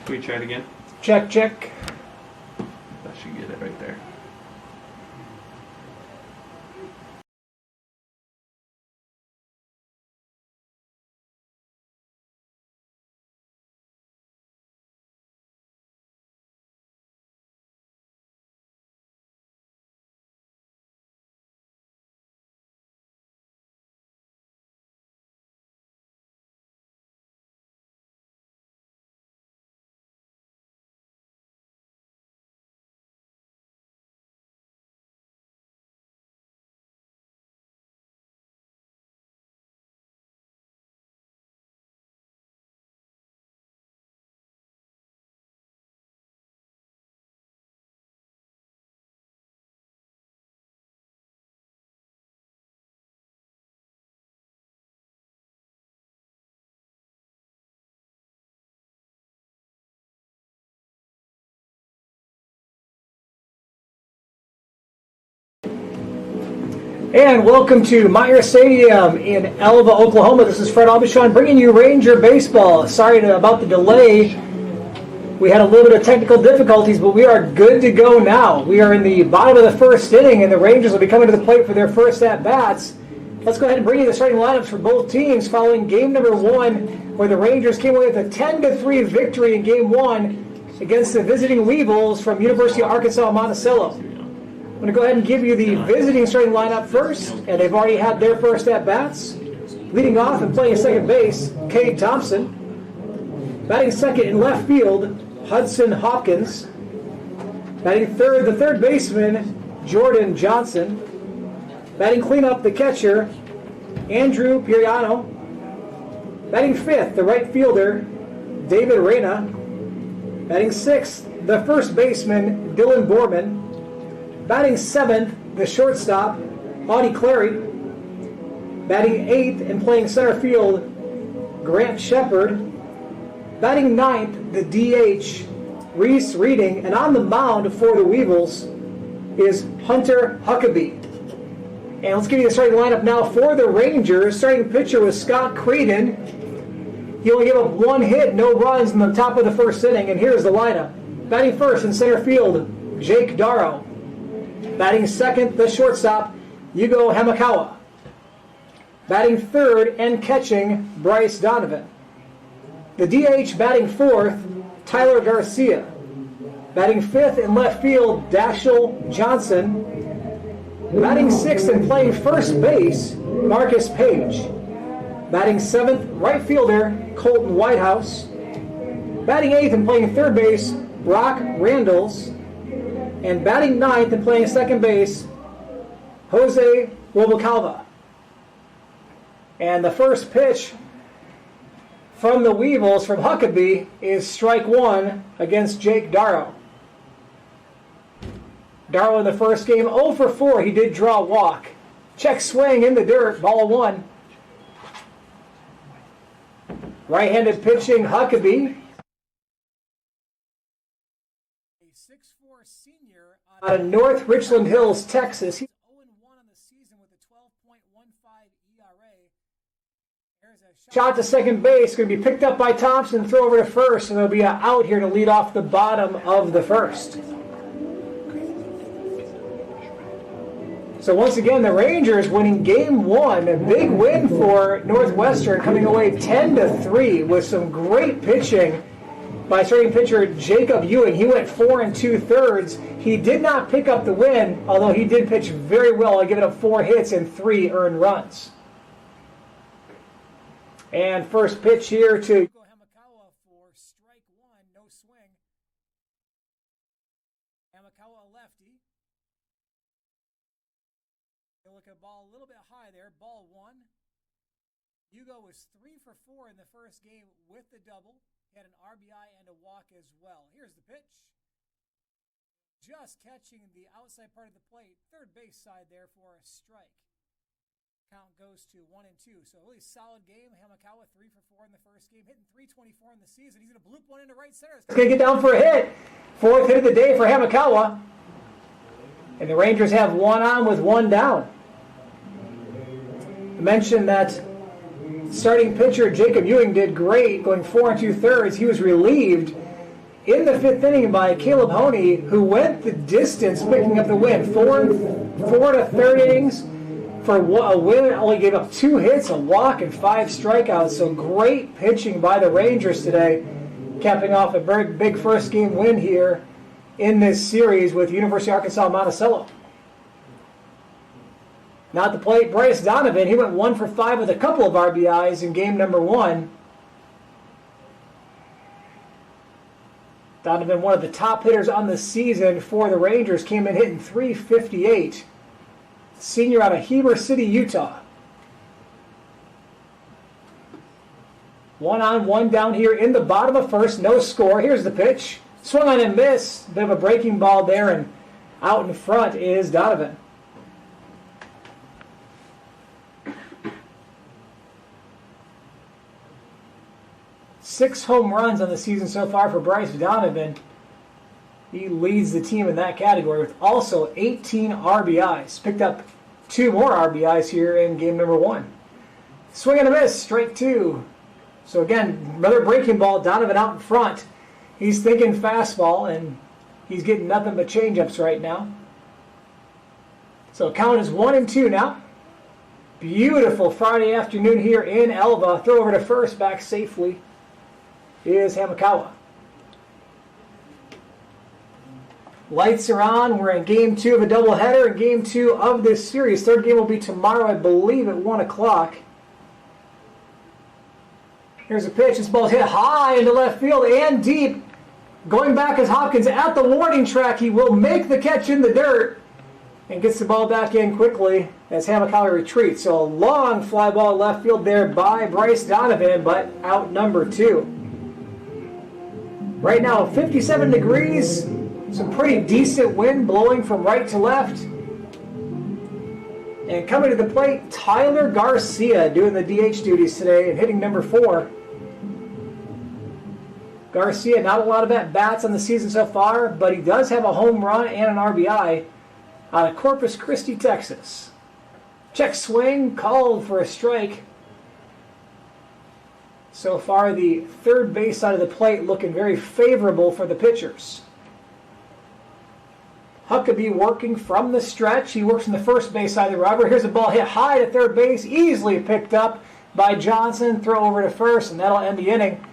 Can we try it again? Check, check. That should get it right there. And welcome to Meyer Stadium in Alva, Oklahoma. This is Fred Aubuchon bringing you Ranger Baseball. Sorry about the delay. We had a little bit of technical difficulties, but we are good to go now. We are in the bottom of the first inning, and the Rangers will be coming to the plate for their first at-bats. Let's go ahead and bring you the starting lineups for both teams following game number one, where the Rangers came away with a 10-3 victory in game one against the visiting Weevils from University of Arkansas, Monticello. I'm going to go ahead and give you the visiting starting lineup first, and they've already had their first at-bats. Leading off and playing second base, Cade Thompson. Batting second in left field, Hudson Hopkins. Batting third, the third baseman, Jordan Johnson. Batting cleanup, the catcher, Andrew Piriano. Batting fifth, the right fielder, David Reyna. Batting sixth, the first baseman, Dylan Borman. Batting seventh, the shortstop, Audie Clary. Batting eighth and playing center field, Grant Shepard. Batting ninth, the DH, Reese Reading. And on the mound for the Weevils is Hunter Huckabee. And let's give you the starting lineup now for the Rangers. Starting pitcher was Scott Creighton. He only gave up one hit, no runs in the top of the first inning. And here's the lineup. Batting first in center field, Jake Darrow. Batting second, the shortstop, Yugo Hamakawa. Batting third and catching, Bryce Donovan. The DH batting fourth, Tyler Garcia. Batting fifth in left field, Dashiell Johnson. Batting sixth and playing first base, Marcus Page. Batting seventh, right fielder, Colton Whitehouse. Batting eighth and playing third base, Brock Randalls. And batting ninth and playing second base, Jose Rubalcaba. And the first pitch from the Weevils, from Huckabee, is strike one against Jake Darrow. Darrow in the first game, 0 for 4. He did draw a walk. Check swing in the dirt, ball one. Right-handed pitching, Huckabee. A 6'4" senior out of North Richland Hills, Texas. He's 0-1 on the season with a 12.15 ERA. There's a shot to second base, going to be picked up by Thompson, throw over to first, and there'll be an out here to lead off the bottom of the first. So once again, the Rangers winning game one, a big win for Northwestern, coming away 10-3 with some great pitching by starting pitcher Jacob Ewing. He went 4 2/3. He did not pick up the win, although he did pitch very well, giving up 4 hits and 3 earned runs. And first pitch here to Hamakawa for strike one, no swing. Hamakawa lefty. Look at ball a little bit high there, ball one. Hugo was 3 for 4 in the first game with the double. He had an RBI and a walk as well. Here's the pitch. Just catching the outside part of the plate, third base side there for a strike. Count goes to 1-2. So a really solid game. Hamakawa 3 for 4 in the first game, hitting .324 in the season. He's going to bloop one into right center. He's going to get down for a hit. 4th hit of the day for Hamakawa. And the Rangers have one on with one down. I mentioned that starting pitcher Jacob Ewing did great, going 4 2/3. He was relieved in the 5th inning by Caleb Honey, who went the distance picking up the win. 4 to 3rd innings for a win. Only gave up 2 hits, a walk, and 5 strikeouts. So great pitching by the Rangers today, capping off a big first game win here in this series with University of Arkansas Monticello. Now at the plate, Bryce Donovan. He went 1 for 5 with a couple of RBIs in game number 1. Donovan, one of the top hitters on the season for the Rangers, came in hitting .358. Senior out of Heber City, Utah. 1-on-1 down here in the bottom of first. No score. Here's the pitch. Swung on and miss. Bit of a breaking ball there, and out in front is Donovan. Six home runs on the season so far for Bryce Donovan. He leads the team in that category with also 18 RBIs. Picked up 2 more RBIs here in game number 1. Swing and a miss, strike 2. So again, another breaking ball, Donovan out in front. He's thinking fastball, and he's getting nothing but changeups right now. So count is 1-2 now. Beautiful Friday afternoon here in Elva. Throw over to first, back safely is Hamakawa. Lights are on. We're in game 2 of a doubleheader and game 2 of this series. Third game will be tomorrow, I believe, at 1 o'clock. Here's a pitch. This ball's hit high into left field and deep. Going back is Hopkins at the warning track. He will make the catch in the dirt and gets the ball back in quickly as Hamakawa retreats. So a long fly ball left field there by Bryce Donovan, but out number 2. Right now, 57 degrees, some pretty decent wind blowing from right to left. And coming to the plate, Tyler Garcia doing the DH duties today and hitting number 4. Garcia, not a lot of at-bats on the season so far, but he does have a home run and an RBI out of Corpus Christi, Texas. Check swing, called for a strike. So far, the third base side of the plate looking very favorable for the pitchers. Huckabee working from the stretch. He works from the first base side of the rubber. Here's a ball hit high to third base, easily picked up by Johnson. Throw over to first, and that'll end the inning.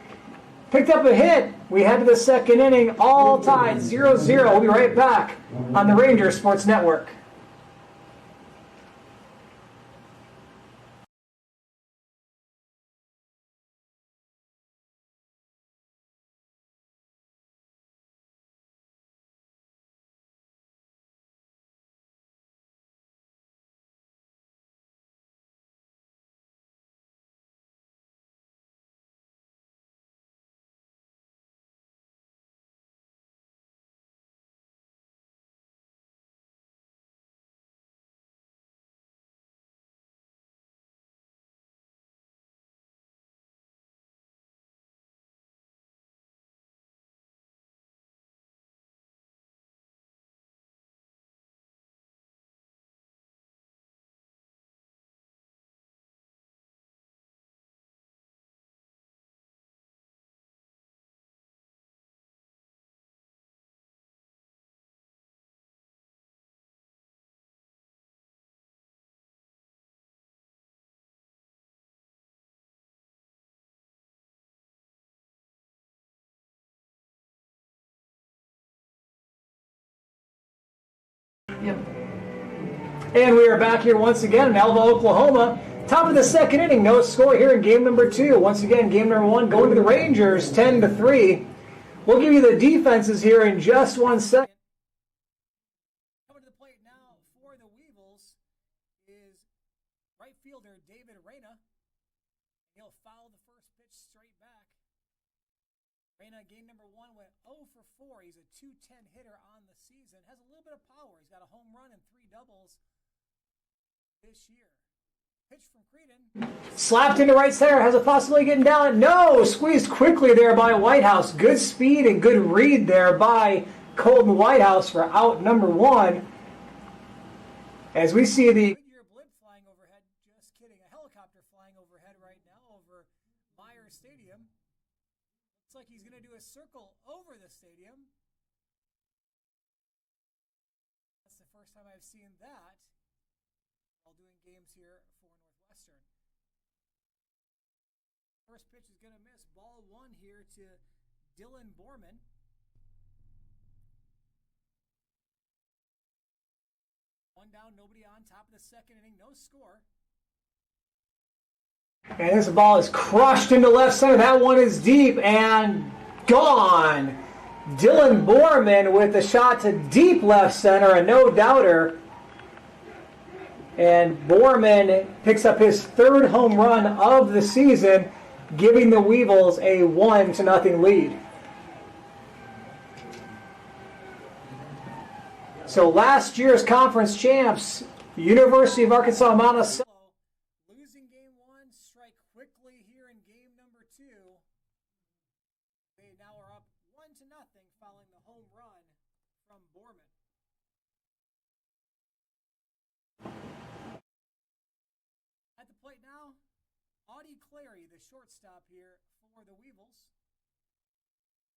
Picked up a hit. We head to the second inning, all tied 0-0. We'll be right back on the Rangers Sports Network. Yep. And we are back here once again in Alva, Oklahoma. Top of the second inning, no score here in game number 2. Once again, game number 1 going to the Rangers, 10-3. We'll give you the defenses here in just 1 second. Coming to the plate now for the Weevils is right fielder David Reyna. He'll foul the first pitch straight back. Reyna, game number 1, went 0 for 4. He's a .210 hitter on the season. Has a little bit of power. He's got a home run and 3 doubles this year. Pitch from Creedon. Slapped into right center. Has a possibility of getting down. No! Squeezed quickly there by Whitehouse. Good speed and good read there by Colton Whitehouse for out number 1. As we see the Goodyear blimp flying overhead. Just kidding. A helicopter flying overhead right now over Myers Stadium. Looks like he's going to do a circle over the Stadium. That's the first time I've seen that while doing games here for Northwestern. First pitch is going to miss. Ball one here to Dylan Borman. One down, nobody on. Top of the second inning, no score. And this ball is crushed into left center. That one is deep and gone. Dylan Borman with the shot to deep left center, a no-doubter. And Borman picks up his third home run of the season, giving the Weevils a 1-0 lead. So last year's conference champs, University of Arkansas Monticello, losing game one, strike quickly here in game number two. They now are up 1-0 following the home run from Borman. At the plate now, Audie Clary, the shortstop here for the Weevils.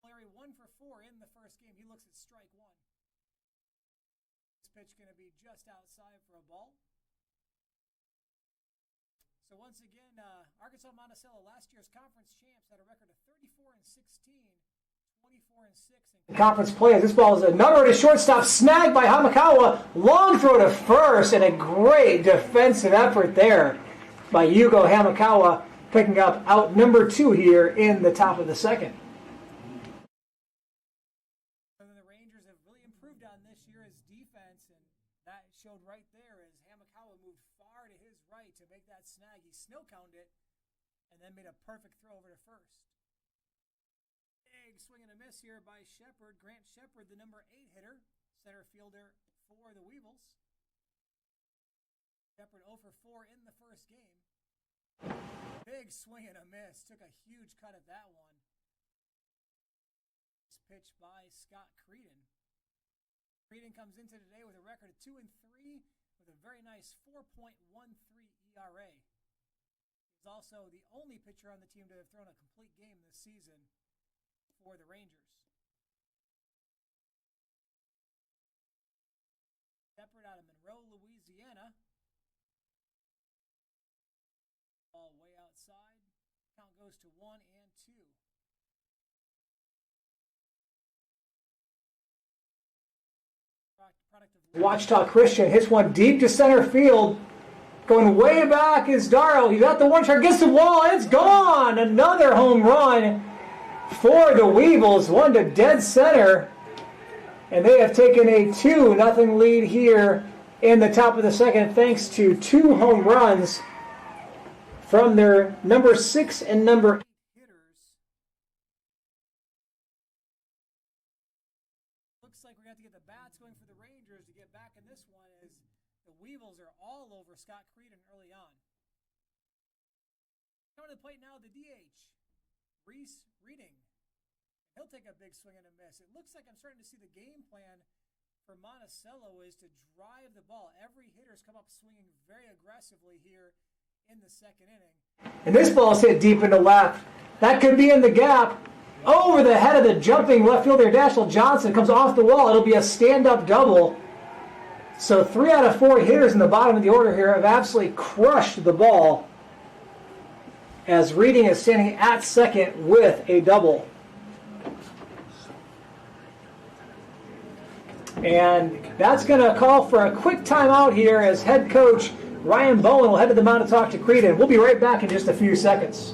Clary 1 for 4 in the first game. He looks at strike one. Pitch going to be just outside for a ball. So once again, Arkansas Monticello, last year's conference champs, had a record of 34-16, 24-6 in conference play. This ball is another to shortstop, snagged by Hamakawa. Long throw to first, and a great defensive effort there by Yugo Hamakawa, picking up out number 2 here in the top of the second. Showed right there as Hamakawa moved far to his right to make that snag. He snow counted it and then made a perfect throw over to first. Big swing and a miss here by Shepard. Grant Shepard, the number 8 hitter, center fielder for the Weevils. Shepard 0 for 4 in the first game. Big swing and a miss. Took a huge cut at that one. This pitch by Scott Creedon. Creedon comes into today with a record of 2-3 with a very nice 4.13 ERA. He's also the only pitcher on the team to have thrown a complete game this season for the Rangers. Shepard out of Monroe, Louisiana. Ball way outside. Count goes to 1-2. Watchtower Christian hits one deep to center field. Going way back is Darrow. He's got the one shot, gets the wall, and it's gone. Another home run for the Weevils. One to dead center. And they have taken a 2-0 lead here in the top of the second, thanks to 2 home runs from their number 6 and number 8 hitters. Looks like we're going to have to get the bats going for the Rangers to get back in this one, as the Weevils are all over Scott Creedon early on. Coming to the plate now, the DH, Reese Reading. He'll take a big swing and a miss. It looks like I'm starting to see the game plan for Monticello is to drive the ball. Every hitter's come up swinging very aggressively here in the second inning. And this ball's hit deep into left. That could be in the gap. Over the head of the jumping left fielder, Dashiell Johnson, comes off the wall. It'll be a stand-up double. So 3 out of 4 hitters in the bottom of the order here have absolutely crushed the ball, as Reading is standing at second with a double. And that's going to call for a quick timeout here as head coach Ryan Bowen will head to the mound to talk to Creedon. We'll be right back in just a few seconds.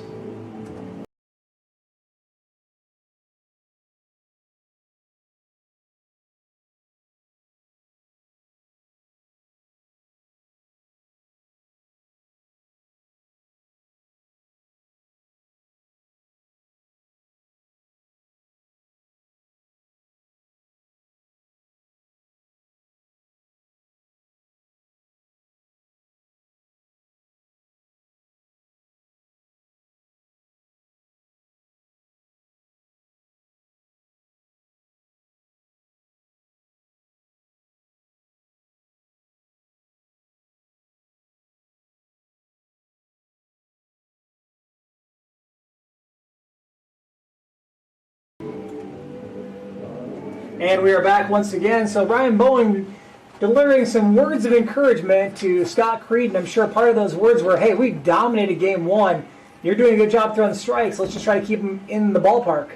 And we are back once again. So Ryan Bowen delivering some words of encouragement to Scott Creed, and I'm sure part of those words were, hey, we dominated game one. You're doing a good job throwing strikes. Let's just try to keep them in the ballpark.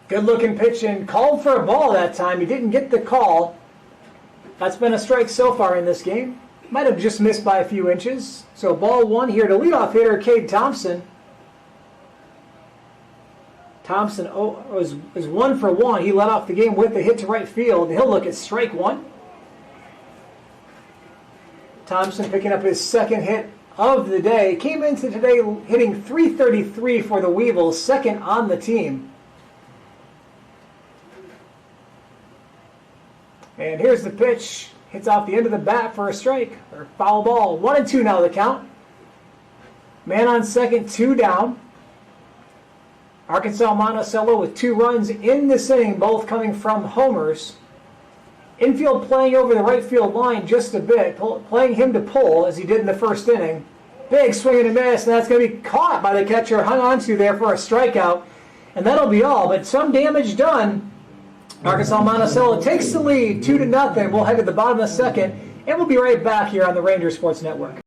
Good-looking pitch and called for a ball that time. He didn't get the call. That's been a strike so far in this game. Might have just missed by a few inches. So ball one here to leadoff hitter Cade Thompson. Thompson was 1 for 1. He led off the game with a hit to right field. He'll look at strike one. Thompson picking up his second hit of the day. Came into today hitting .333 for the Weevils, second on the team. And here's the pitch. Hits off the end of the bat for a strike, or foul ball. 1-2 now the count. Man on second, 2 down. Arkansas Monticello with 2 runs in this inning, both coming from homers. Infield playing over the right field line just a bit, playing him to pull as he did in the first inning. Big swing and a miss, and that's going to be caught by the catcher, hung on to there for a strikeout. And that'll be all, but some damage done. Arkansas Monticello takes the lead 2-0. We'll head to the bottom of the second, and we'll be right back here on the Ranger Sports Network.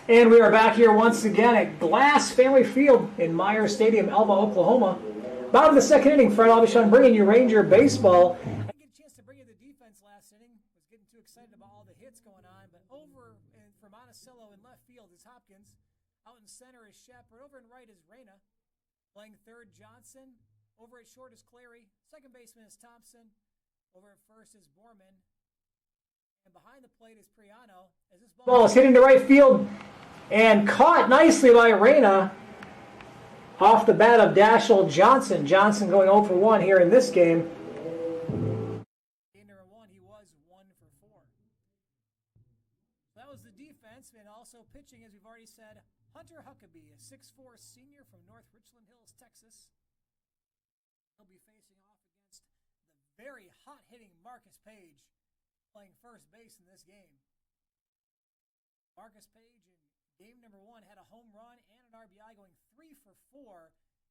And we are back here once again at Glass Family Field in Myers Stadium, Elva, Oklahoma. Bottom of the second inning, Fred Albichon bringing you Ranger baseball. I didn't get a chance to bring you the defense last inning. Was getting too excited about all the hits going on. But over for Monticello in left field is Hopkins. Out in center is Shepard. Over in right is Reyna. Playing third, Johnson. Over at short is Clary. Second baseman is Thompson. Over at first is Borman. And behind the plate is Priano. As this ball is hitting to right field and caught nicely by Reyna off the bat of Dashel Johnson. Johnson going 0 for 1 here in this game. Game number 1, he was 1 for 4. That was the defense, and also pitching, as we've already said, Hunter Huckabee, a 6'4 senior from North Richland Hills, Texas. He'll be facing off against the very hot-hitting Marcus Page, playing first base in this game. Marcus Page in game number 1 had a home run and an RBI, going 3 for 4.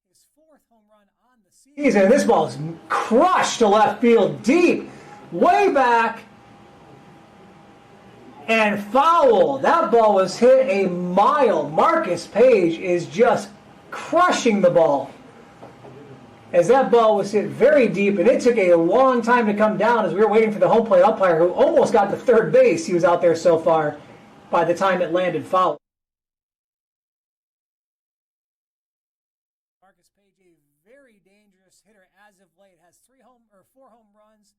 His 4th home run on the season. This ball is crushed to left field deep, way back, and foul. That ball was hit a mile. Marcus Page is just crushing the ball, as that ball was hit very deep, and it took a long time to come down as we were waiting for the home plate umpire, who almost got to third base. He was out there so far by the time it landed foul. Marcus Page, a very dangerous hitter as of late, has 4 home runs,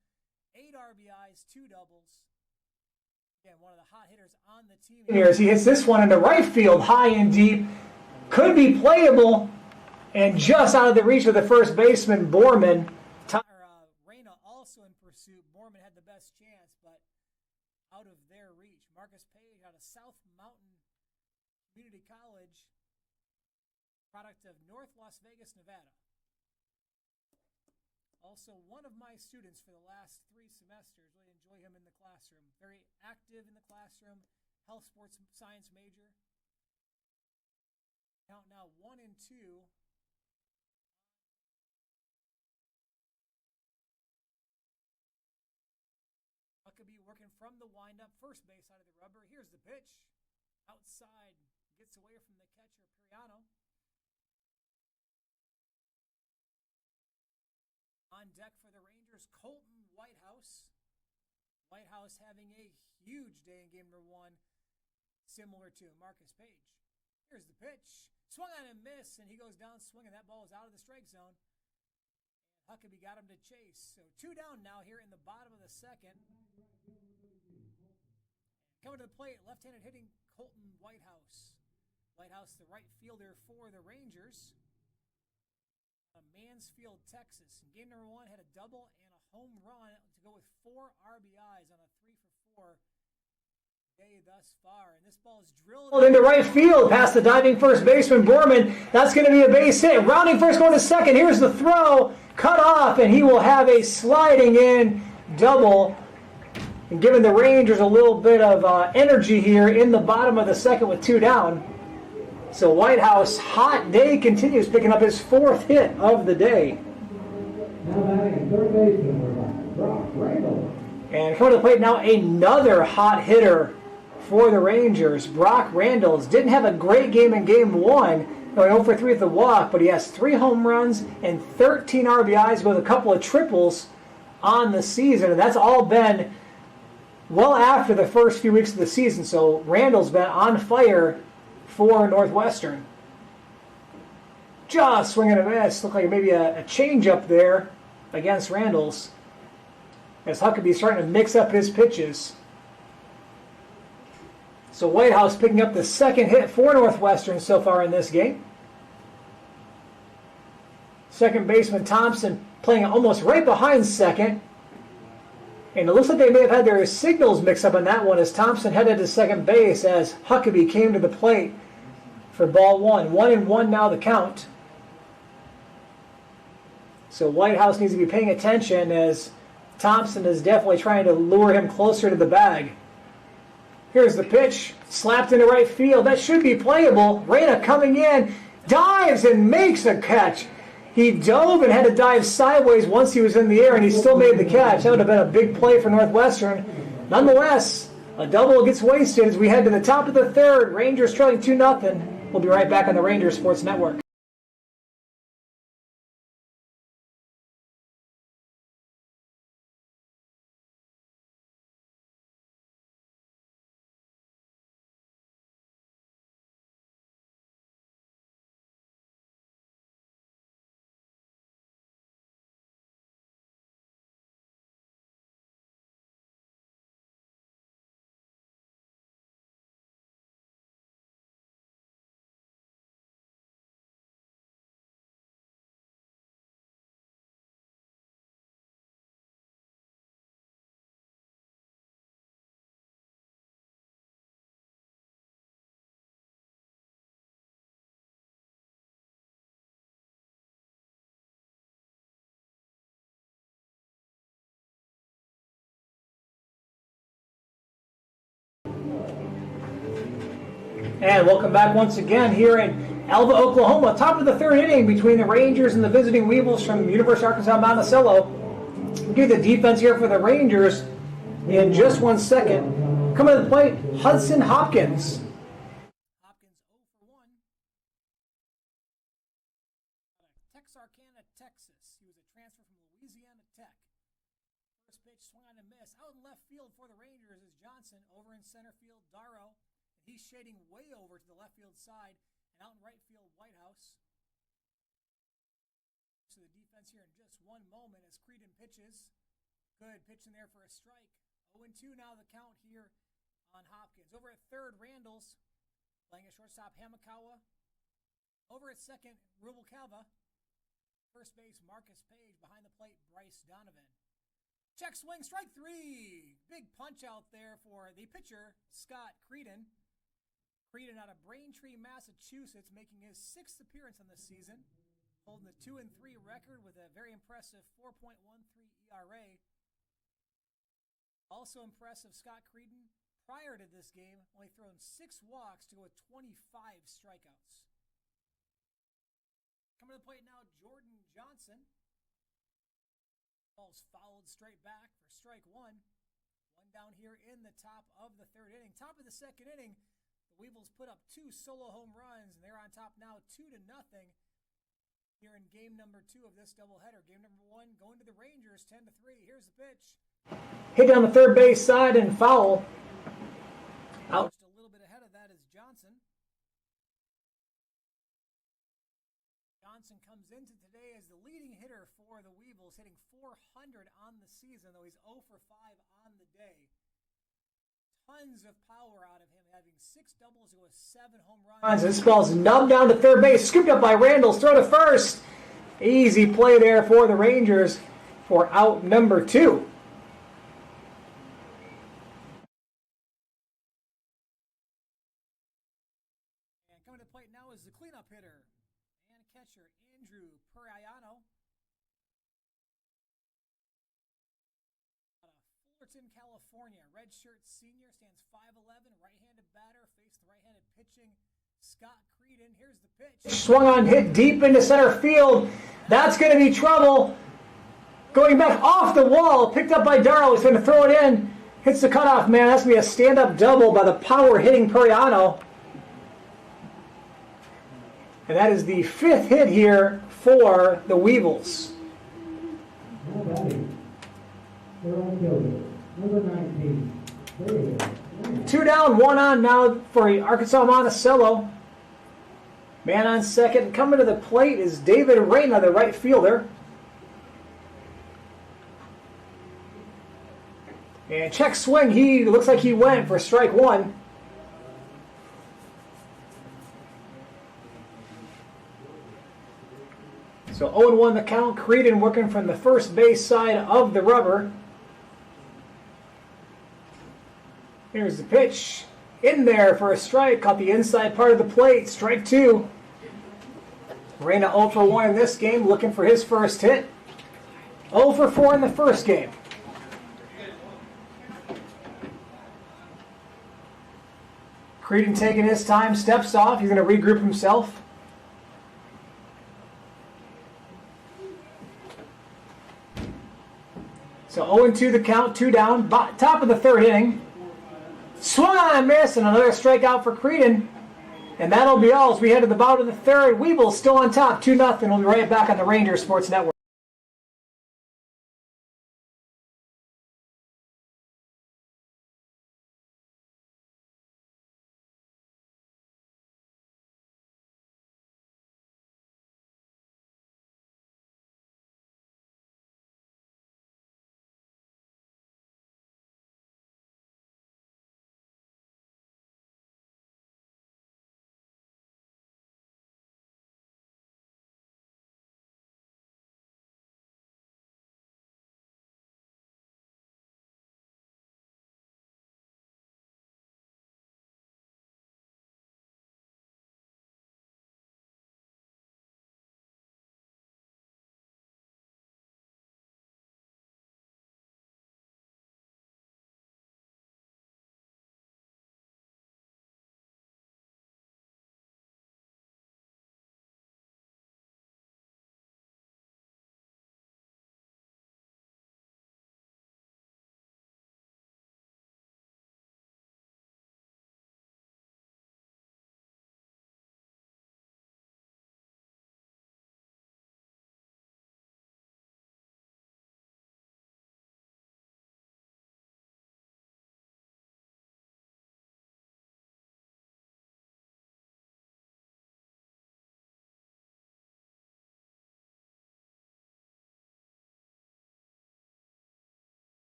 8 RBIs, 2 doubles. Again, one of the hot hitters on the team here as he hits this one into right field, high and deep. Could be playable, and just out of the reach of the first baseman, Borman. Reyna also in pursuit. Borman had the best chance, but out of their reach. Marcus Page out of South Mountain Community College, product of North Las Vegas, Nevada. Also one of my students for the last 3 semesters. Really enjoy him in the classroom. Very active in the classroom. Health sports science major. Count now 1-2. from the windup. First base out of the rubber. Here's the pitch. Outside. Gets away from the catcher, Piriano. On deck for the Rangers, Colton Whitehouse. Whitehouse having a huge day in game number 1, similar to Marcus Page. Here's the pitch. Swung on and miss, and he goes down swinging. That ball is out of the strike zone. And Huckabee got him to chase. So 2 down now here in the bottom of the second. Coming to the plate, left-handed hitting Colton Whitehouse. Whitehouse, the right fielder for the Rangers. Mansfield, Texas. In game number 1, had a double and a home run to go with 4 RBIs on a 3-for-4 day thus far. And this ball is drilled into right field past the diving first baseman, Borman. That's going to be a base hit. Rounding first, going to second. Here's the throw. Cut off, and he will have a sliding in double. And giving the Rangers a little bit of energy here in the bottom of the second with 2 down. So Whitehouse, hot day continues, picking up his 4th hit of the day. And coming to the plate now, another hot hitter for the Rangers. Brock Randalls didn't have a great game in game 1, going 0 for 3 at the walk, but he has 3 home runs and 13 RBIs with a couple of triples on the season. And that's all been well after the first few weeks of the season. So Randall's been on fire for Northwestern. Just swinging a miss. Looked like maybe a change-up there against Randall's. As Huckabee's starting to mix up his pitches. So Whitehouse picking up the 2nd hit for Northwestern so far in this game. Second baseman Thompson playing almost right behind second. And it looks like they may have had their signals mixed up on that one as Thompson headed to second base as Huckabee came to the plate for ball 1. 1-1 now the count. So Whitehouse needs to be paying attention as Thompson is definitely trying to lure him closer to the bag. Here's the pitch, slapped into right field. That should be playable. Reyna coming in, dives and makes a catch. He dove and had to dive sideways once he was in the air, and he still made the catch. That would have been a big play for Northwestern. Nonetheless, a double gets wasted as we head to the top of the 3rd. Rangers trailing 2-0. We'll be right back on the Rangers Sports Network. And welcome back once again here in Alva, Oklahoma. Top of the 3rd inning between the Rangers and the visiting Weevils from University of Arkansas Monticello. We'll give the defense here for the Rangers in just 1 second. Coming to the plate, Hudson Hopkins. Hopkins 0 for 1. Texarkana, Texas. He was a transfer from Louisiana Tech. First pitch swung on and miss. Out in left field for the Rangers is Johnson. Over in center field, Darrow. He's shading way over to the left field side, and out in right field, Whitehouse. So the defense here in just 1 moment as Creedon pitches. Good pitch in there for a strike. 0-2 now the count here on Hopkins. Over at 3rd, Randalls playing at shortstop, Hamakawa. Over at 2nd, Rubalcava. First base, Marcus Page. Behind the plate, Bryce Donovan. Check swing, strike 3. Big punch out there for the pitcher, Scott Creedon. Creedon out of Braintree, Massachusetts, making his 6th appearance on this season, holding the 2-3 record with a very impressive 4.13 ERA. Also impressive, Scott Creedon, prior to this game, only thrown 6 walks to go with 25 strikeouts. Coming to the plate now, Jordan Johnson. Ball's fouled straight back for strike 1. One down here in the top of the third inning. Top of the second inning, the Weevils put up 2 solo home runs, and they're on top now 2-0 here in game number 2 of this doubleheader. Game number 1 going to the Rangers, 10-3. Here's the pitch. Hit down the third base side and foul. Out. Just a little bit ahead of that is Johnson. Johnson comes into today as the leading hitter for the Weevils, hitting .400 on the season, though he's 0 for 5 on the day. Tons of power out of him, having 6 doubles with 7 home runs. This ball's nubbed down to third base, scooped up by Randalls, throw to first. Easy play there for the Rangers for out number 2. And coming to the plate now is the cleanup hitter and catcher, Andrew Perayano. Fullerton, California, redshirt senior, stands 5'11", right-handed batter, faced the right-handed pitching Scott Creedon. Here's the pitch. Swung on, hit deep into center field. That's going to be trouble. Going back off the wall, picked up by Darrow. He's going to throw it in. Hits the cutoff man. That's going to be a stand-up double by the power-hitting Perayano. And that is the 5th hit here for the Weevils. 2 down, 1 on now for Arkansas Monticello. Man on second. Coming to the plate is David Reyna, the right fielder. And check swing. He looks like he went for strike 1. So 0-1 the count. Creedon working from the first base side of the rubber. Here's the pitch. In there for a strike. Caught the inside part of the plate. Strike 2. Reyna 0 for 1 in this game, looking for his first hit. 0 for 4 in the first game. Creedon taking his time, steps off. He's going to regroup himself. So 0-2 the count, 2 down. Top of the third inning. Swung on and missed, and another strikeout for Creedon. And that'll be all as we head to the bottom of the third. Weevils still on top, 2-0. We'll be right back on the Rangers Sports Network.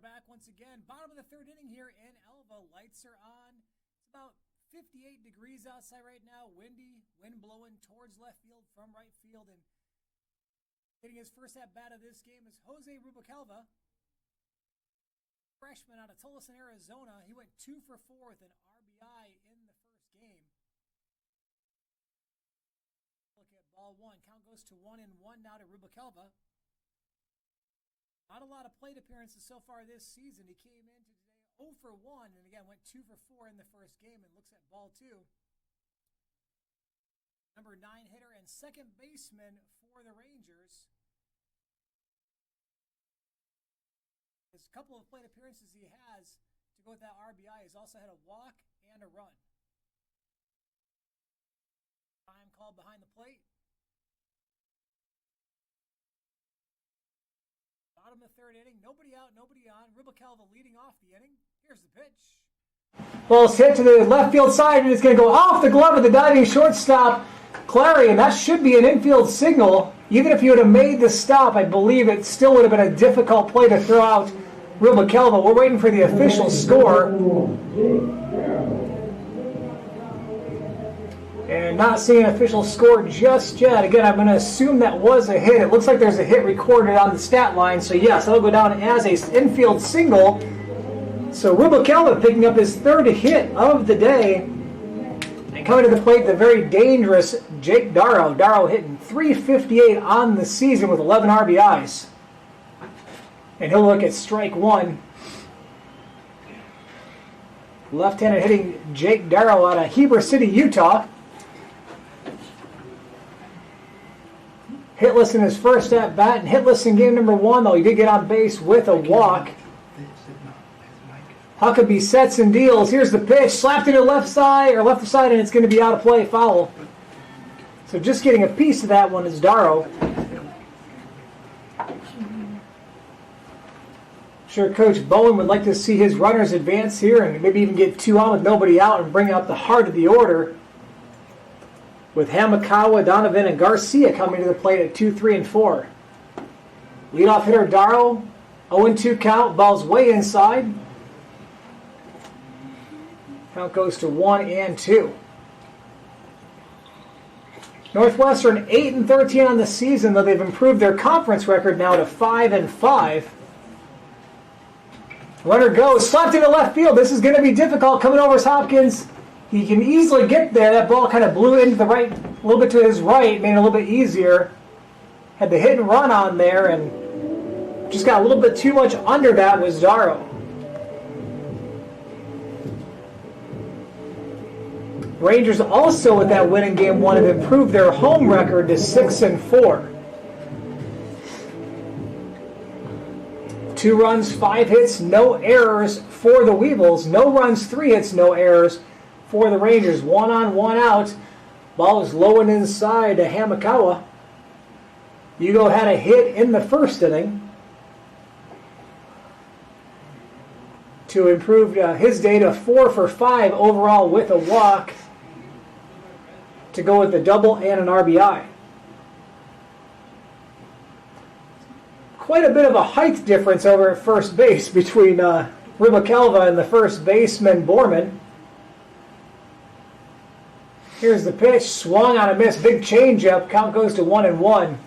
Back once again. Bottom of the third inning here in Alva. Lights are on. It's about 58 degrees outside right now. Windy, wind blowing towards left field from right field. And hitting his first at bat of this game is Jose Rubalcaba, freshman out of Tolleson, Arizona. He went 2 for 4 with an RBI in the first game. Look at ball 1. Count goes to 1-1 now to Rubalcaba. Not a lot of plate appearances so far this season. He came into today 0 for 1 and again went 2 for 4 in the first game and looks at ball 2. Number 9 hitter and second baseman for the Rangers. There's a couple of plate appearances he has to go with that RBI. He's also had a walk and a run. Time called behind the plate. Bottom of the third inning, nobody out, nobody on. Rubicalva leading off the inning. Here's the pitch. Ball's hit to the left field side, and it's going to go off the glove of the diving shortstop, Clary, and that should be an infield signal. Even if you would have made the stop, I believe it still would have been a difficult play to throw out Rubicalva. We're waiting for the official score. And not seeing an official score just yet. Again, I'm going to assume that was a hit. It looks like there's a hit recorded on the stat line. So yes, that'll go down as an infield single. So Rubicalva picking up his third hit of the day. And coming to the plate, the very dangerous Jake Darrow. Darrow hitting .358 on the season with 11 RBIs. And he'll look at strike one. Left-handed hitting Jake Darrow out of Heber City, Utah. Hitless in his first at-bat and hitless in game number one, though he did get on base with a walk. Huckabee sets and deals. Here's the pitch. Slapped into left side, and it's going to be out of play, foul. So just getting a piece of that one is Darrow. Sure, Coach Bowen would like to see his runners advance here and maybe even get two on with nobody out and bring out the heart of the order. With Hamakawa, Donovan, and Garcia coming to the plate at 2, 3, and 4. Leadoff hitter Darrow, 0-2 count, ball's way inside. Count goes to 1 and 2. Northwestern 8 and 13 on the season, though they've improved their conference record now to 5 and 5. Runner goes, slapped into left field. This is going to be difficult coming over as Hopkins. He can easily get there. That ball kind of blew into the right, a little bit to his right, made it a little bit easier. Had the hit and run on there, and just got a little bit too much under that was Darrow. Rangers also with that win in game one have improved their home record to 6 and 4. 2 runs, 5 hits, no errors for the Weevils. No runs, 3 hits, no errors for the Rangers. 1 on, 1 out. Ball is low and inside to Hamakawa. Hugo had a hit in the first inning to improve his day to 4 for 5 overall with a walk to go with a double and an RBI. Quite a bit of a height difference over at first base between Rubicalva and the first baseman Borman. Here's the pitch, swung on a miss, big changeup. Count goes to 1 and 1.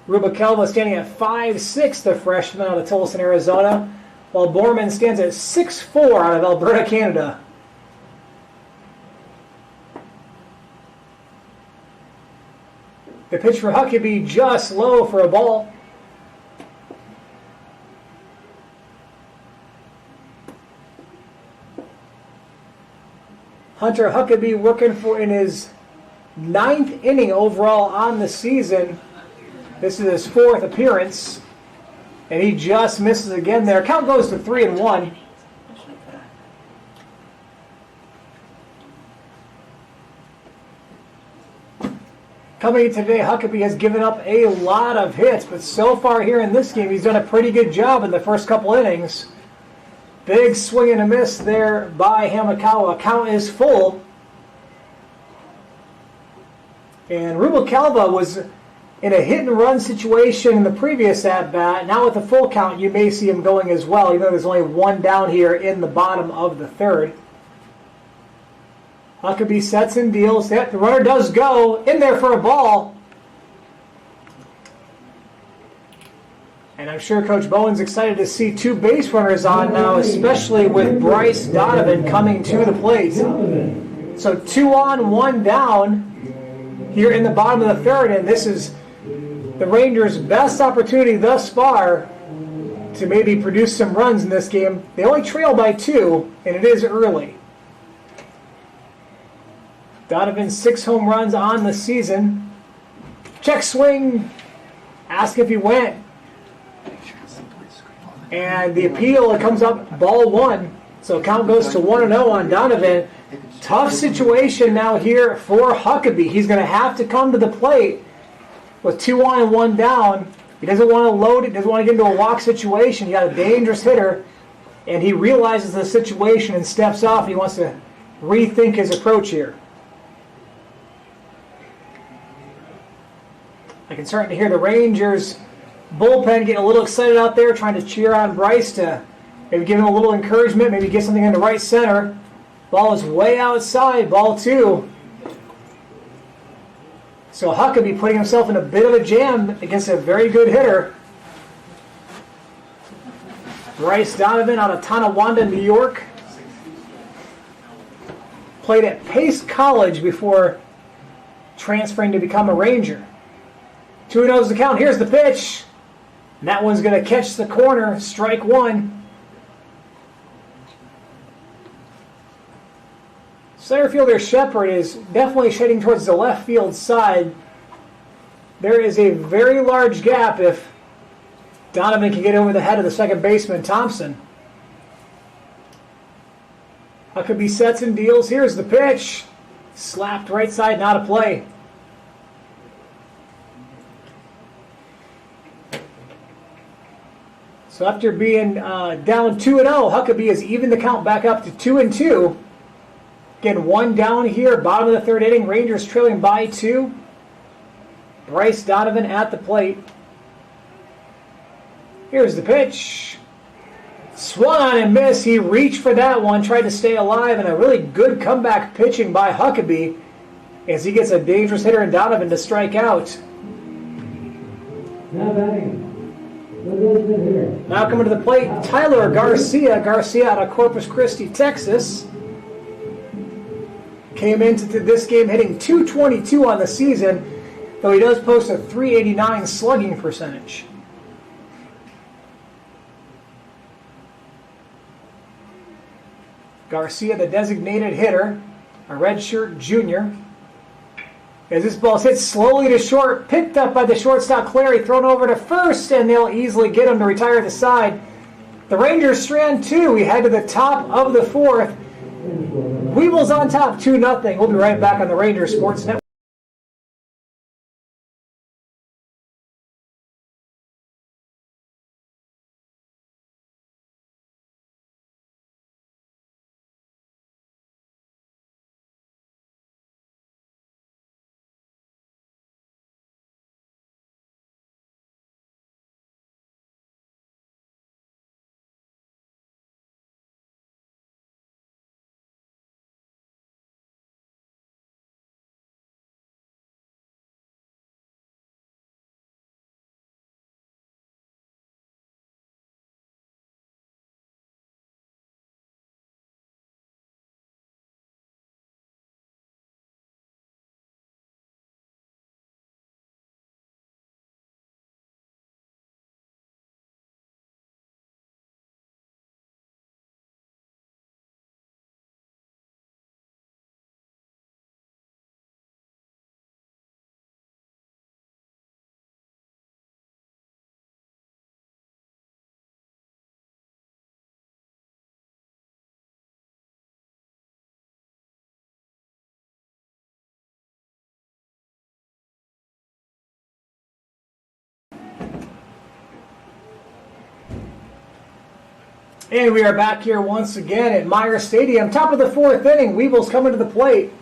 Rubicalva standing at 5'6", the freshman out of Tolleson, Arizona, while Borman stands at 6'4" out of Alberta, Canada. The pitch for Huckabee just low for a ball. Hunter Huckabee working for in his 9th inning overall on the season. This is his 4th appearance, and he just misses again there. Count goes to 3 and 1. Coming in today, Huckabee has given up a lot of hits, but so far here in this game, he's done a pretty good job in the first couple innings. Big swing and a miss there by Hamakawa. Count is full. And Rubicalva was in a hit-and-run situation in the previous at-bat. Now with the full count, you may see him going as well, even though there's only 1 down here in the bottom of the 3rd. Huckabee sets and deals. Yep, the runner does go in there for a ball. And I'm sure Coach Bowen's excited to see 2 base runners on now, especially with Bryce Donovan coming to the plate. So 2 on, 1 down here in the bottom of the 3rd, and this is the Rangers' best opportunity thus far to maybe produce some runs in this game. They only trail by 2, and it is early. Donovan, 6 home runs on the season. Check swing. Ask if he went. And the appeal, it comes up ball 1. So count goes to 1-0 on Donovan. Tough situation now here for Huckabee. He's going to have to come to the plate with 2 on and 1 down. He doesn't want to load it, doesn't want to get into a walk situation. He got a dangerous hitter, and he realizes the situation and steps off. He wants to rethink his approach here. I can start to hear the Rangers bullpen getting a little excited out there, trying to cheer on Bryce to maybe give him a little encouragement, maybe get something in the right center. Ball is way outside, ball 2. So Huckabee putting himself in a bit of a jam against a very good hitter. Bryce Donovan out of Tonawanda, New York. Played at Pace College before transferring to become a Ranger. 2-0 is the count. Here's the pitch. And that one's going to catch the corner. Strike 1. Center fielder Shepard is definitely shading towards the left field side. There is a very large gap if Donovan can get over the head of the second baseman, Thompson. Huckabee sets and deals. Here's the pitch. Slapped right side, not a play. So after being down 2-0, Huckabee has evened the count back up to 2-2. Again, 1 down here, bottom of the 3rd inning. Rangers trailing by 2. Bryce Donovan at the plate. Here's the pitch. Swung on and missed. He reached for that one, tried to stay alive, and a really good comeback pitching by Huckabee as he gets a dangerous hitter in Donovan to strike out. Now batting. Now coming to the plate, Tyler Garcia. Garcia out of Corpus Christi, Texas. Came into this game hitting .222 on the season, though he does post a .389 slugging percentage. Garcia, the designated hitter, a redshirt junior. As this ball's hit slowly to short, picked up by the shortstop Clary, thrown over to first, and they'll easily get him to retire the side. The Rangers strand 2. We head to the top of the 4th. Weevils on top, 2-0. We'll be right back on the Rangers Sports Network. And we are back here once again at Meyer Stadium. Top of the 4th inning. Weevils coming to the plate.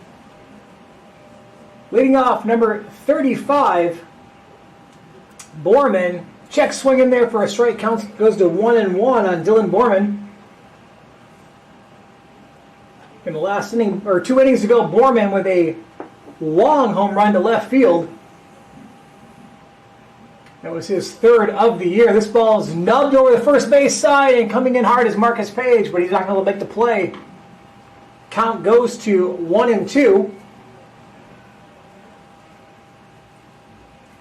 Leading off, number 35, Borman. Check swing in there for a strike. Count goes to 1-1 on Dylan Borman. In the last inning, or 2 innings ago, Borman with a long home run to left field. That was his 3rd of the year. This ball is nubbed over the first base side, and coming in hard is Marcus Page, but he's not going to make the play. Count goes to 1-2.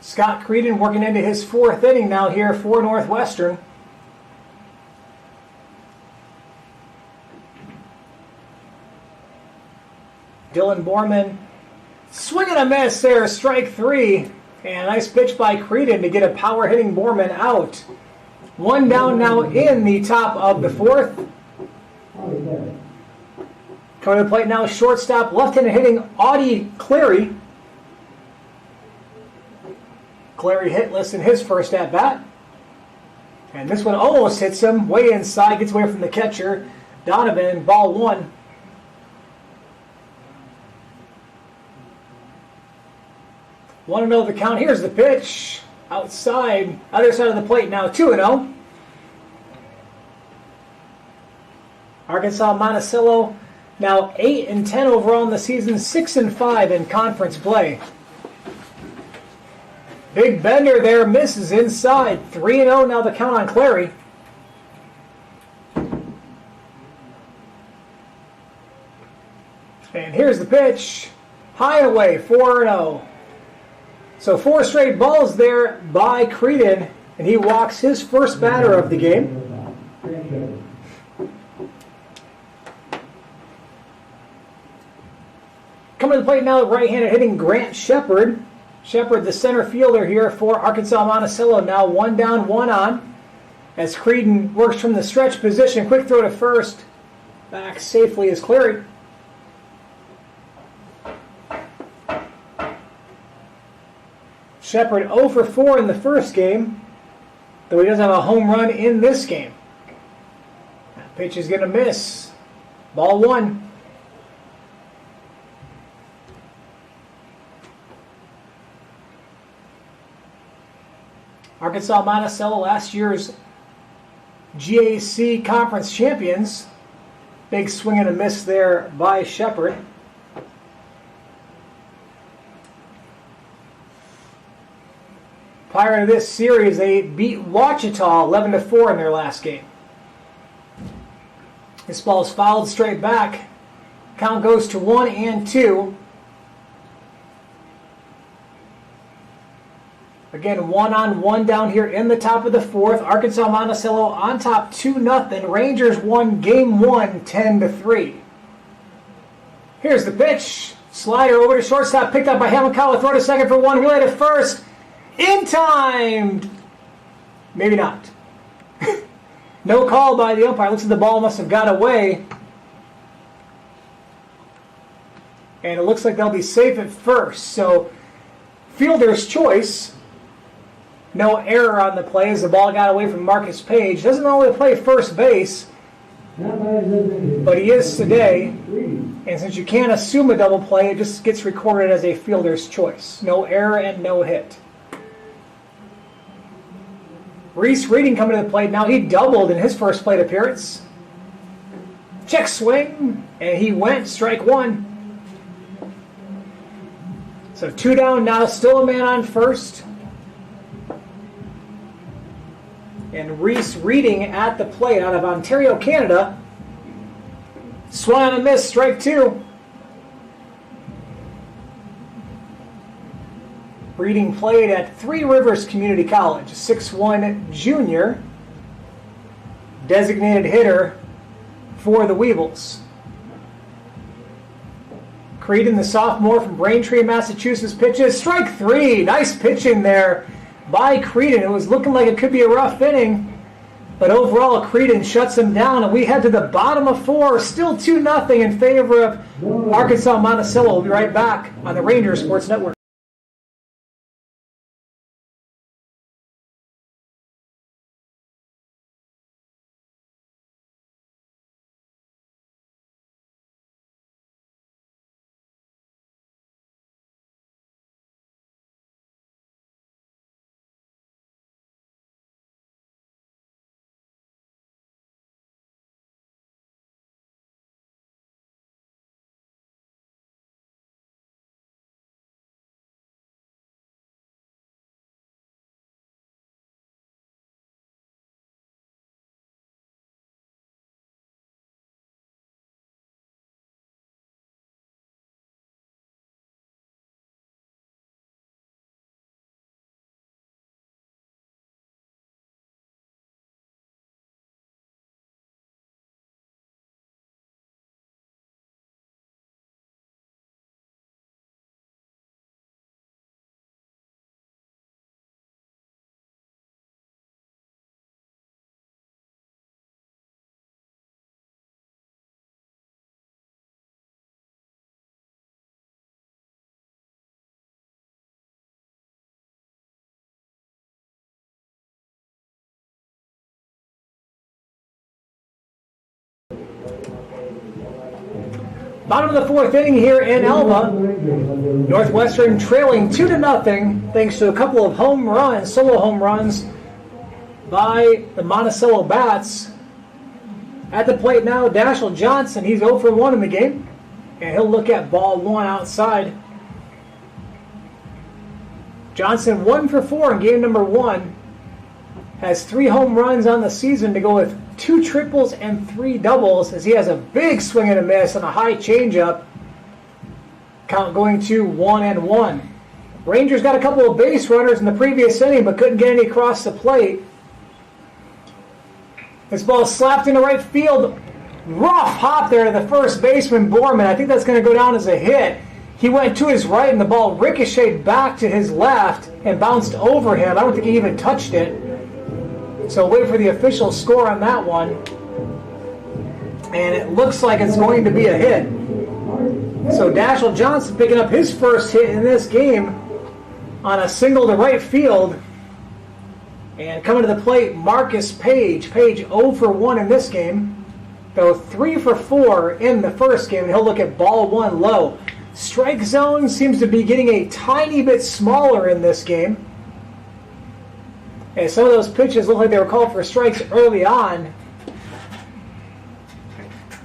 Scott Creedon working into his 4th inning now here for Northwestern. Dylan Borman Swing and a miss there, strike 3. And a nice pitch by Creedon to get a power hitting Borman out. 1 down now in the top of the 4th. Coming to the plate now, shortstop, left-handed hitting Audie Clary. Clary hitless in his first at-bat. And this one almost hits him, way inside, gets away from the catcher. Donovan, ball 1. Want to know the count? Here's the pitch. Outside, other side of the plate now, 2-0. Arkansas Monticello now 8-10 overall in the season, 6-5 in conference play. Big bender there, misses inside. 3-0 now the count on Clary. And here's the pitch. High and away, 4-0. So 4 straight balls there by Creedon, and he walks his first batter of the game. Coming to the plate now, right-handed hitting Grant Shepard. Shepard, the center fielder here for Arkansas Monticello, now 1 down, 1 on. As Creedon works from the stretch position, quick throw to first. Back safely is Clary. Shepard 0 for 4 in the first game, though he doesn't have a home run in this game. That pitch is going to miss. Ball 1. Arkansas Monticello, last year's GAC Conference champions. Big swing and a miss there by Shepard. Prior to this series, they beat Ouachita 11-4 in their last game. This ball is fouled straight back. Count goes to 1-2. Again, 1 on, 1 down here in the top of the 4th. Arkansas Monticello on top 2-0. Rangers won game 1 10-3. Here's the pitch. Slider over to shortstop, picked up by Hamakawa. Throw to second for 1. Relay to first. In time! Maybe not. No call by the umpire. Looks like the ball must have got away. And it looks like they'll be safe at first. So, fielder's choice. No error on the play as the ball got away from Marcus Page. Doesn't only play first base, but he is today. And since you can't assume a double play, it just gets recorded as a fielder's choice. No error and no hit. Reese Reading coming to the plate now. He doubled in his first plate appearance. Check swing, and he went, strike 1. So 2 down now, still a man on first. And Reese Reading at the plate out of Ontario, Canada. Swung on a miss, strike 2. Reading played at Three Rivers Community College, 6'1" junior, designated hitter for the Weevils. Creedon, the sophomore from Braintree, Massachusetts, pitches. Strike 3. Nice pitching there by Creedon. It was looking like it could be a rough inning, but overall Creedon shuts him down, and we head to the bottom of 4, still 2-0 in favor of Arkansas Monticello. We'll be right back on the Rangers Sports Network. Bottom of the fourth inning here in Alva. Northwestern trailing 2-0 thanks to a couple of home runs, solo home runs by the Monticello Bats. At the plate now, Dashiell Johnson. He's 0 for 1 in the game. And he'll look at ball 1 outside. Johnson 1 for 4 in game number 1. Has 3 home runs on the season to go with 2 triples and 3 doubles as he has a big swing and a miss on a high changeup. Count going to 1-1. Rangers got a couple of base runners in the previous inning but couldn't get any across the plate. This ball slapped into right field. Rough hop there to the first baseman, Borman. I think that's going to go down as a hit. He went to his right and the ball ricocheted back to his left and bounced over him. I don't think he even touched it. So wait for the official score on that one. And it looks like it's going to be a hit. So Dashiell Johnson picking up his first hit in this game on a single to right field. And coming to the plate, Marcus Page. Page 0 for 1 in this game. Though 3 for 4 in the first game. And he'll look at ball 1 low. Strike zone seems to be getting a tiny bit smaller in this game. And some of those pitches look like they were called for strikes early on.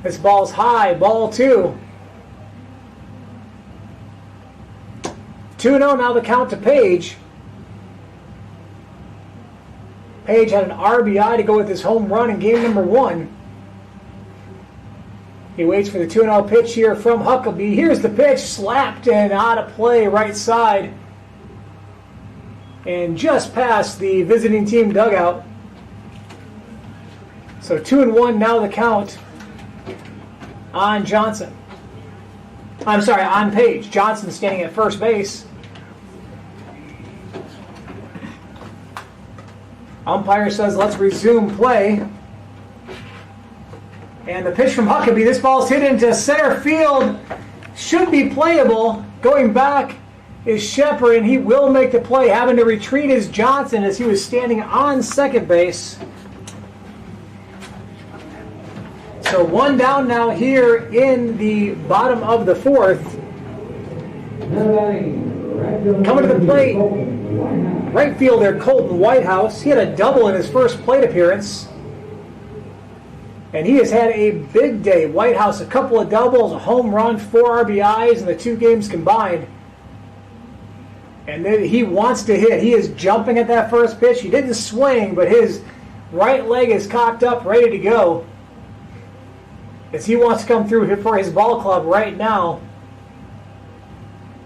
This ball's high, ball 2. 2-0 now the count to Page. Page had an RBI to go with his home run in game number 1. He waits for the 2-0 pitch here from Huckabee. Here's the pitch, slapped and out of play, right side. And just past the visiting team dugout. So 2-1 now the count on Johnson. I'm sorry, on Page. Johnson standing at first base. Umpire says let's resume play. And the pitch from Huckabee. This ball's hit into center field. Should be playable. Going back is Shepard, and he will make the play. Having to retreat is Johnson as he was standing on second base. So 1 down now here in the bottom of the 4th. Coming to the plate, right fielder Colton Whitehouse. He had a double in his first plate appearance. And he has had a big day. Whitehouse, a couple of doubles, a home run, 4 RBIs in the 2 games combined. And then he wants to hit. He is jumping at that first pitch. He didn't swing, but his right leg is cocked up, ready to go. As he wants to come through here for his ball club right now.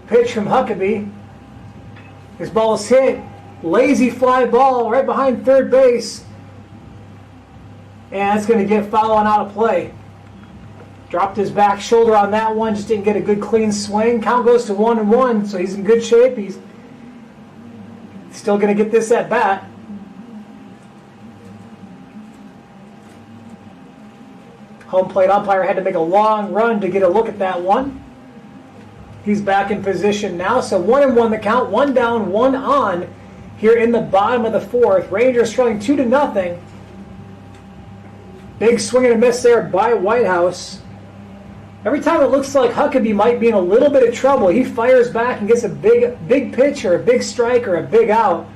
Pitch from Huckabee. His ball is hit. Lazy fly ball right behind third base. And it's going to get foul and out of play. Dropped his back shoulder on that one. Just didn't get a good clean swing. Count goes to 1-1, so he's in good shape. He's still going to get this at bat. Home plate umpire had to make a long run to get a look at that one. He's back in position now, so 1-1 the count. 1 down, 1 on here in the bottom of the 4th. Rangers trailing 2-0. Big swing and a miss there by Whitehouse. Every time it looks like Huckabee might be in a little bit of trouble, he fires back and gets a big pitch or a big strike or a big out.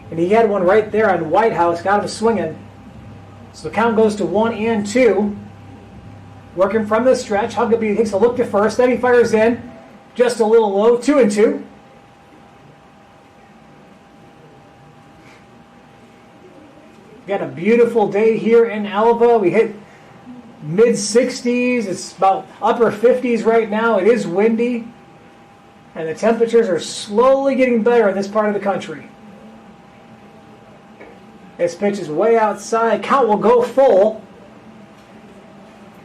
And he had one right there on Whitehouse, got him swinging. So the count goes to 1-2. Working from the stretch, Huckabee takes a look to first, then he fires in, just a little low, 2-2. Got a beautiful day here in Alva. We hit mid-60s. It's about upper 50s right now. It is windy. And the temperatures are slowly getting better in this part of the country. This pitch is way outside. Count will go full.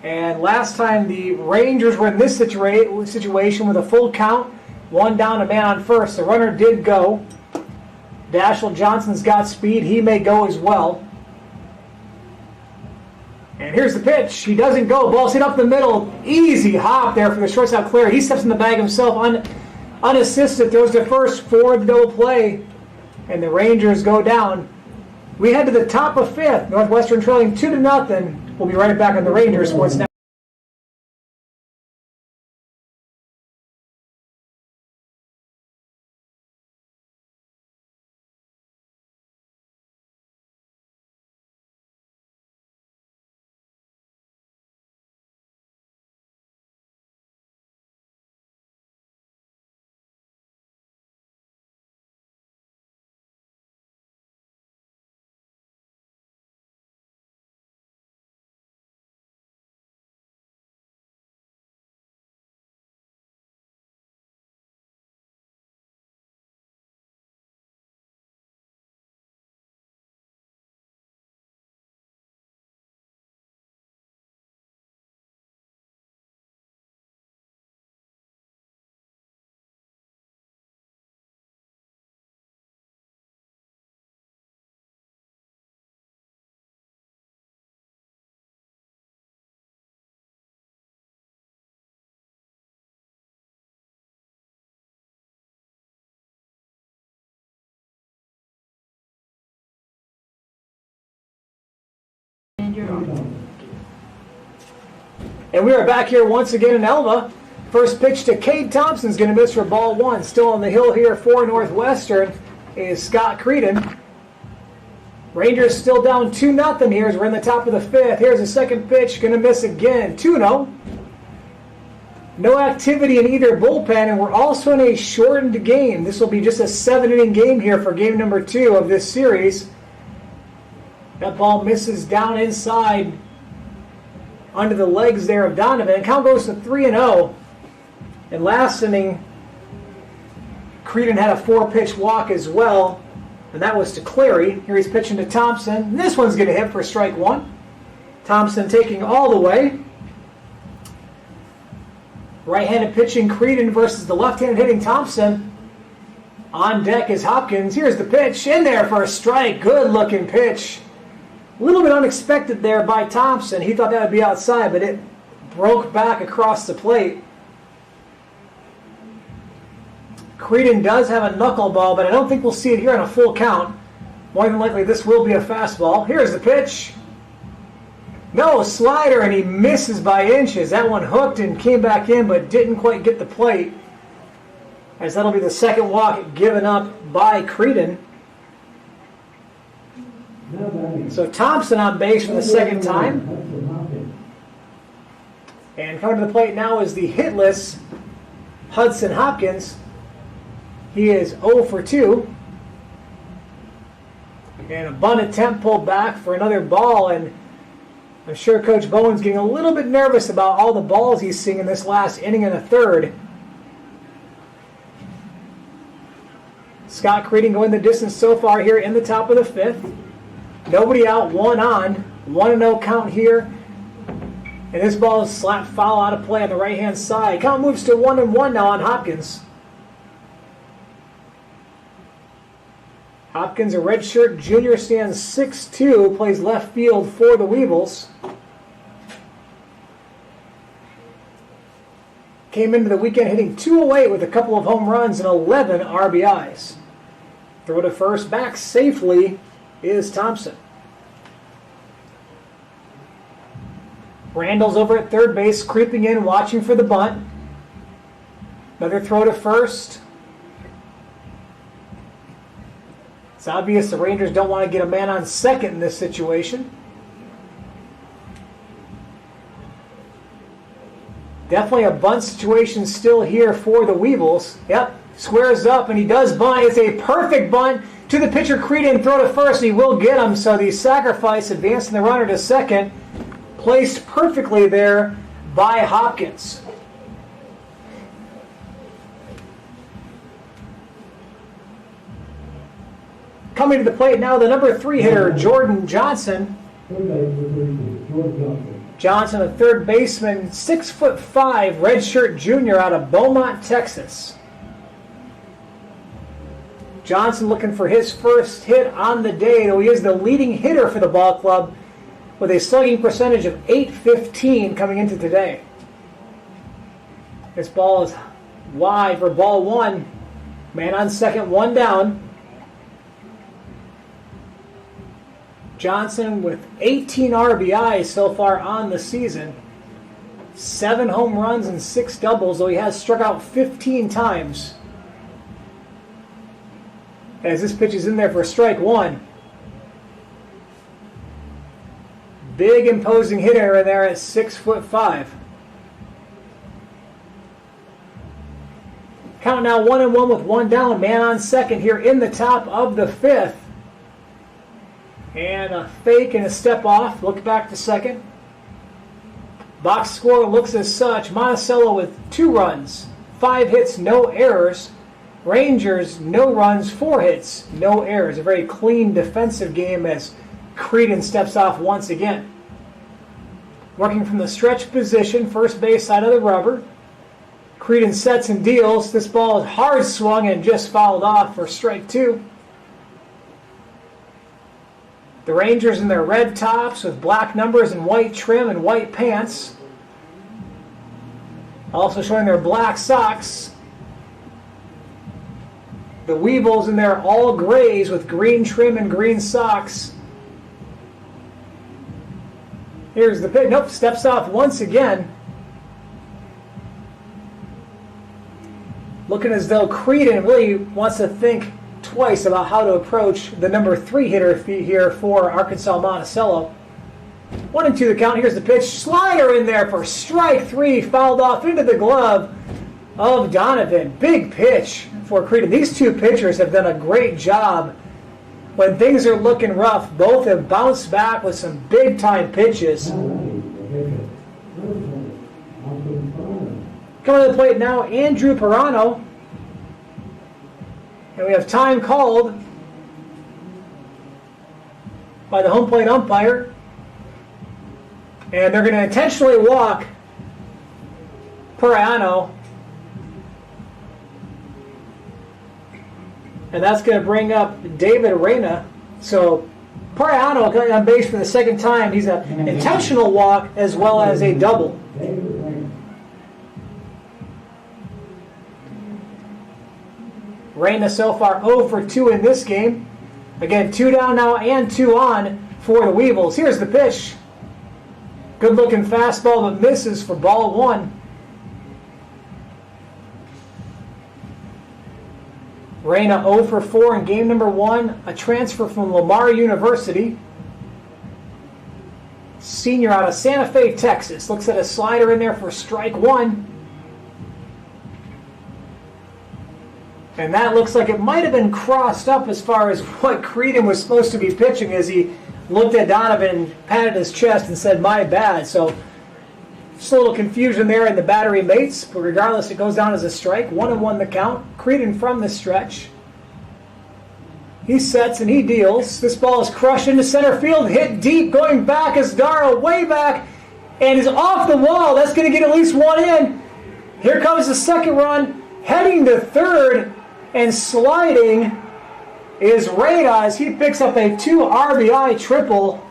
And last time the Rangers were in this situation with a full count, 1 down, a man on first. The runner did go. Dashiell Johnson's got speed. He may go as well. And here's the pitch. He doesn't go. Ball's hit up the middle. Easy hop there for the shortstop clear. He steps in the bag himself unassisted. Throws to first for the double play. And the Rangers go down. We head to the top of 5th. Northwestern trailing 2-0. We'll be right back on the Rangers Sports Network. And we are back here once again in Elva. First pitch to Cade Thompson's going to miss for ball one. Still on the hill here for Northwestern is Scott Creedon. Rangers still down 2-0 here as we're in the top of the fifth. Here's the second pitch, going to miss again. 2-0. No activity in either bullpen, and we're also in a shortened game. This will be just a 7-inning game here for game number 2 of this series. That ball misses down inside under the legs there of Donovan. Count goes to 3-0. And last inning, Creedon had a 4-pitch walk as well, and that was to Clary. Here he's pitching to Thompson. And this one's going to hit for strike one. Thompson taking all the way. Right-handed pitching Creedon versus the left-handed hitting Thompson. On deck is Hopkins. Here's the pitch. In there for a strike. Good-looking pitch. A little bit unexpected there by Thompson. He thought that would be outside, but it broke back across the plate. Creedon does have a knuckleball, but I don't think we'll see it here on a full count. More than likely, this will be a fastball. Here's the pitch. No, slider, and he misses by inches. That one hooked and came back in, but didn't quite get the plate. As that'll be the second walk given up by Creedon. So Thompson on base for the second time. And coming to the plate now is the hitless Hudson Hopkins. He is 0 for 2. And a bunt attempt pulled back for another ball. And I'm sure Coach Bowen's getting a little bit nervous about all the balls he's seeing in this last inning and a third. Scott Creedon going the distance so far here in the top of the fifth. Nobody out, one on. 1-0 count here. And this ball is slapped foul out of play on the right-hand side. Count moves to 1-1 now on Hopkins. Hopkins, a redshirt junior, stands 6'2", plays left field for the Weevils. Came into the weekend hitting 208 with a couple of home runs and 11 RBIs. Throw to first, back safely is Thompson. Randall's over at third base, creeping in, watching for the bunt. Another throw to first. It's obvious the Rangers don't want to get a man on second in this situation. Definitely a bunt situation still here for the Weevils. Yep, squares up and he does bunt. It's a perfect bunt to the pitcher Creedon. Throw to first and he will get him. So the sacrifice advancing the runner to second. Placed perfectly there by Hopkins. Coming to the plate now, the number 3 hitter, Jordan Johnson. Johnson, a third baseman, 6'5", redshirt junior out of Beaumont, Texas. Johnson looking for his first hit on the day, though he is the leading hitter for the ball club with a slugging percentage of .815 coming into today. This ball is wide for ball one. Man on second, one down. Johnson with 18 RBIs so far on the season. 7 home runs and 6 doubles, though he has struck out 15 times. As this pitch is in there for strike one. Big imposing hitter in there at 6'5". Count now 1-1 with one down. Man on second here in the top of the fifth. And a fake and a step off. Look back to second. Box score looks as such. Monticello with 2 runs, 5 hits, no errors. Rangers, no runs, 4 hits, no errors. A very clean defensive game as Creedon steps off once again. Working from the stretch position, first base side of the rubber. Creedon sets and deals. This ball is hard swung and just fouled off for strike 2. The Rangers in their red tops with black numbers and white trim and white pants. Also showing their black socks. The Weevils in their all grays with green trim and green socks. Here's the pitch. Nope, steps off once again. Looking as though Creedon really wants to think twice about how to approach the number 3 hitter here for Arkansas Monticello. 1-2 the count. Here's the pitch. Slider in there for strike 3. Fouled off into the glove of Donovan. Big pitch for Creedon. These two pitchers have done a great job. When things are looking rough, both have bounced back with some big-time pitches. Coming to the plate now, Andrew Pirano. And we have time called by the home plate umpire. And they're going to intentionally walk Pirano. And that's going to bring up David Reyna. So Pirano got on base for the second time. He's an intentional walk as well as a double. Reyna so far 0 for 2 in this game. Again, 2 down now and 2 on for the Weevils. Here's the pitch. Good looking fastball, but misses for ball 1. Reyna 0 for 4 in game number 1. A transfer from Lamar University. Senior out of Santa Fe, Texas. Looks at a slider in there for strike 1. And that looks like it might have been crossed up as far as what Creedon was supposed to be pitching as he looked at Donovan, patted his chest, and said, "My bad." So just a little confusion there in the battery mates. But regardless, it goes down as a strike. 1-1 the count. Creedon from the stretch. He sets and he deals. This ball is crushed into center field. Hit deep. Going back is Darrow. Way back. And is off the wall. That's going to get at least 1 in. Here comes the second run. Heading to third. And sliding is Reyna as he picks up a 2 RBI triple.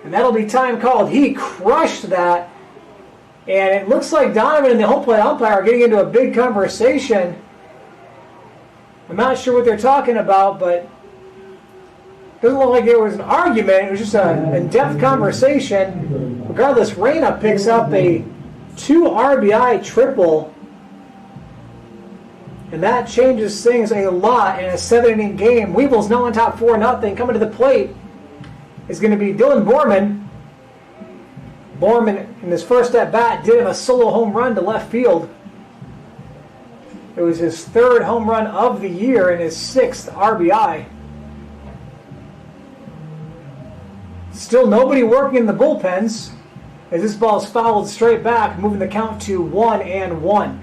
And that'll be time called. He crushed that. And it looks like Donovan and the home plate umpire are getting into a big conversation. I'm not sure what they're talking about, but it doesn't look like there was an argument. It was just an in-depth conversation. Regardless, Reyna picks up a 2 RBI triple. And that changes things a lot in a 7-inning game. Weevils now on top 4-0. Coming to the plate is going to be Dylan Borman. Borman, in his first at-bat, did have a solo home run to left field. It was his 3rd home run of the year and his 6th RBI. Still nobody working in the bullpens as this ball is fouled straight back, moving the count to 1-1.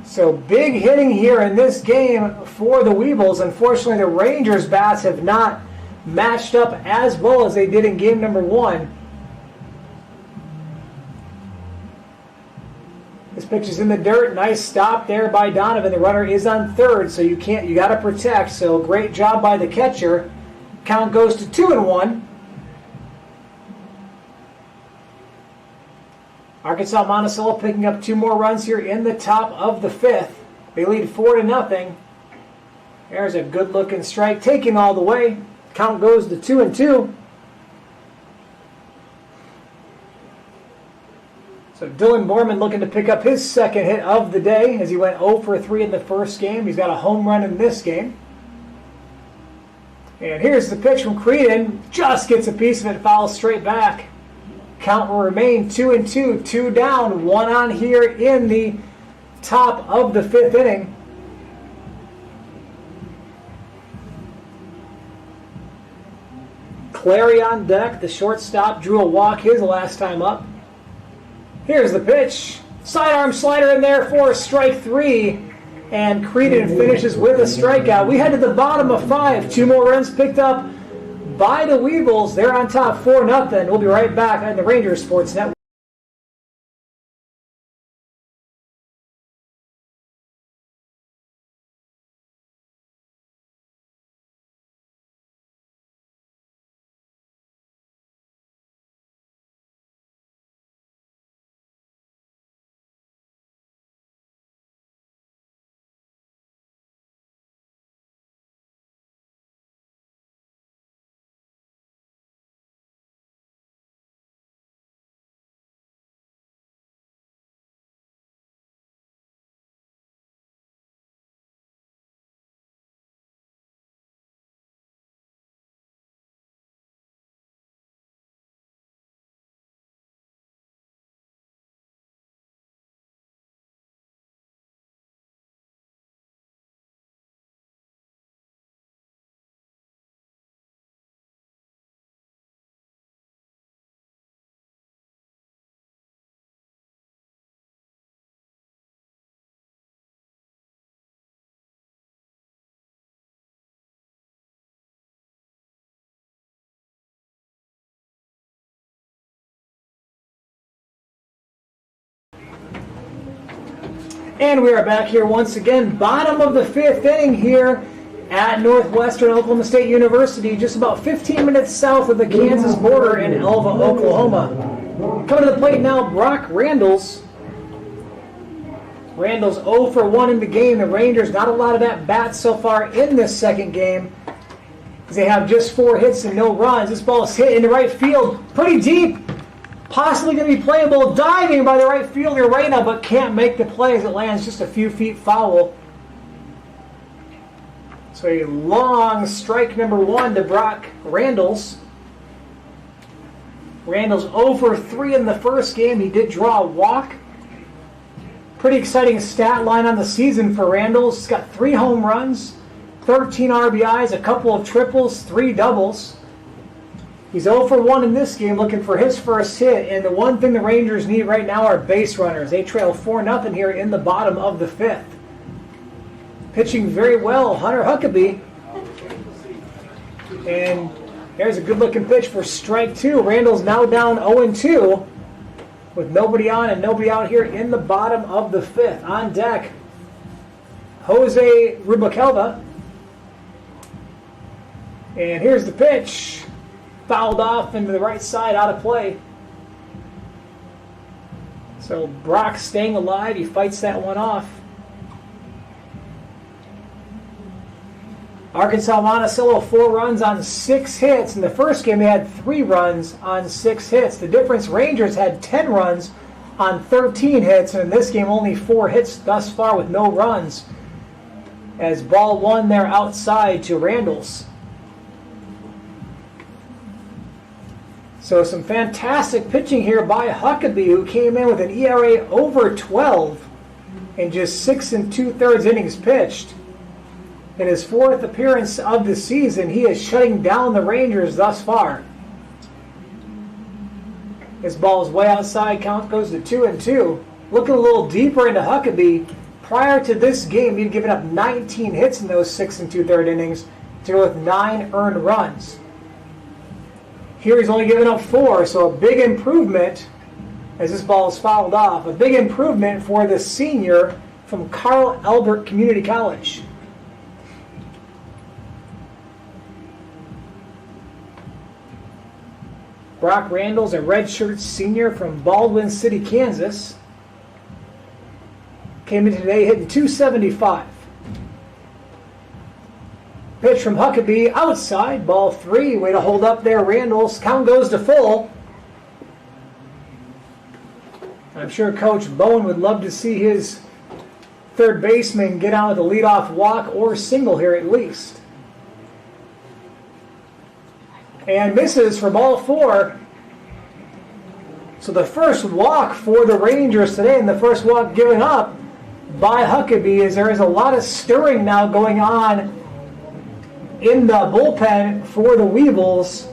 So big hitting here in this game for the Weevils. Unfortunately, the Rangers' bats have not matched up as well as they did in game number 1. This pitch is in the dirt. Nice stop there by Donovan. The runner is on third, so you got to protect. So great job by the catcher. Count goes to 2-1. Arkansas Monticello picking up 2 more runs here in the top of the 5th. They lead 4-0. There's a good-looking strike taken all the way. Count goes to 2-2. So Dylan Borman looking to pick up his 2nd hit of the day as he went 0 for 3 in the first game. He's got a home run in this game. And here's the pitch from Creedon. Just gets a piece of it, fouls straight back. Count will remain 2-2, 2 down, 1 on here in the top of the 5th inning. Clary on deck, the shortstop drew a walk his last time up. Here's the pitch. Sidearm slider in there for strike 3. And Creedon finishes with a strikeout. We head to the bottom of 5. 2 more runs picked up by the Weevils. They're on top 4-0. We'll be right back on the Rangers Sports Network. And we are back here once again, bottom of the 5th inning here at Northwestern Oklahoma State University, just about 15 minutes south of the Kansas border in Elva, Oklahoma. Coming to the plate now, Brock Randles. Randles 0 for 1 in the game. The Rangers not a lot of at-bats so far in this second game, as they have just 4 hits and no runs. This ball is hit into right field, pretty deep. Possibly going to be playable, diving by the right fielder right now, but can't make the play as it lands just a few feet foul. So a long strike number 1 to Brock Randles. Randles 0 for 3 in the first game. He did draw a walk. Pretty exciting stat line on the season for Randles. He's got 3 home runs, 13 RBIs, a couple of triples, 3 doubles. He's 0 for 1 in this game, looking for his first hit. And the one thing the Rangers need right now are base runners. They trail 4-0 here in the bottom of the 5th. Pitching very well, Hunter Huckabee. And there's a good-looking pitch for strike 2. Randles now down 0-2 with nobody on and nobody out here in the bottom of the 5th. On deck, Jose Rubalcaba. And here's the pitch. Fouled off into the right side, out of play. So Brock staying alive. He fights that one off. Arkansas Monticello 4 runs on 6 hits. In the first game, they had 3 runs on 6 hits. The difference, Rangers had 10 runs on 13 hits, and in this game, only 4 hits thus far with no runs. As ball 1 there outside to Randles. So some fantastic pitching here by Huckabee, who came in with an ERA over 12 in just 6 2/3 innings pitched. In his 4th appearance of the season, he is shutting down the Rangers thus far. His ball is way outside, count goes to 2-2. Looking a little deeper into Huckabee, prior to this game, he'd given up 19 hits in those 6 2/3 innings to go with 9 earned runs. Here he's only given up 4, so a big improvement as this ball is fouled off. A big improvement for the senior from Carl Albert Community College. Brock Randles, a redshirt senior from Baldwin City, Kansas. Came in today hitting .275. Pitch from Huckabee outside, ball 3. Way to hold up there, Randles. Count goes to full. I'm sure Coach Bowen would love to see his third baseman get out with a leadoff walk or single here at least. And misses for ball 4. So the first walk for the Rangers today, and the first walk given up by Huckabee, is there is a lot of stirring now going on in the bullpen for the Weevils,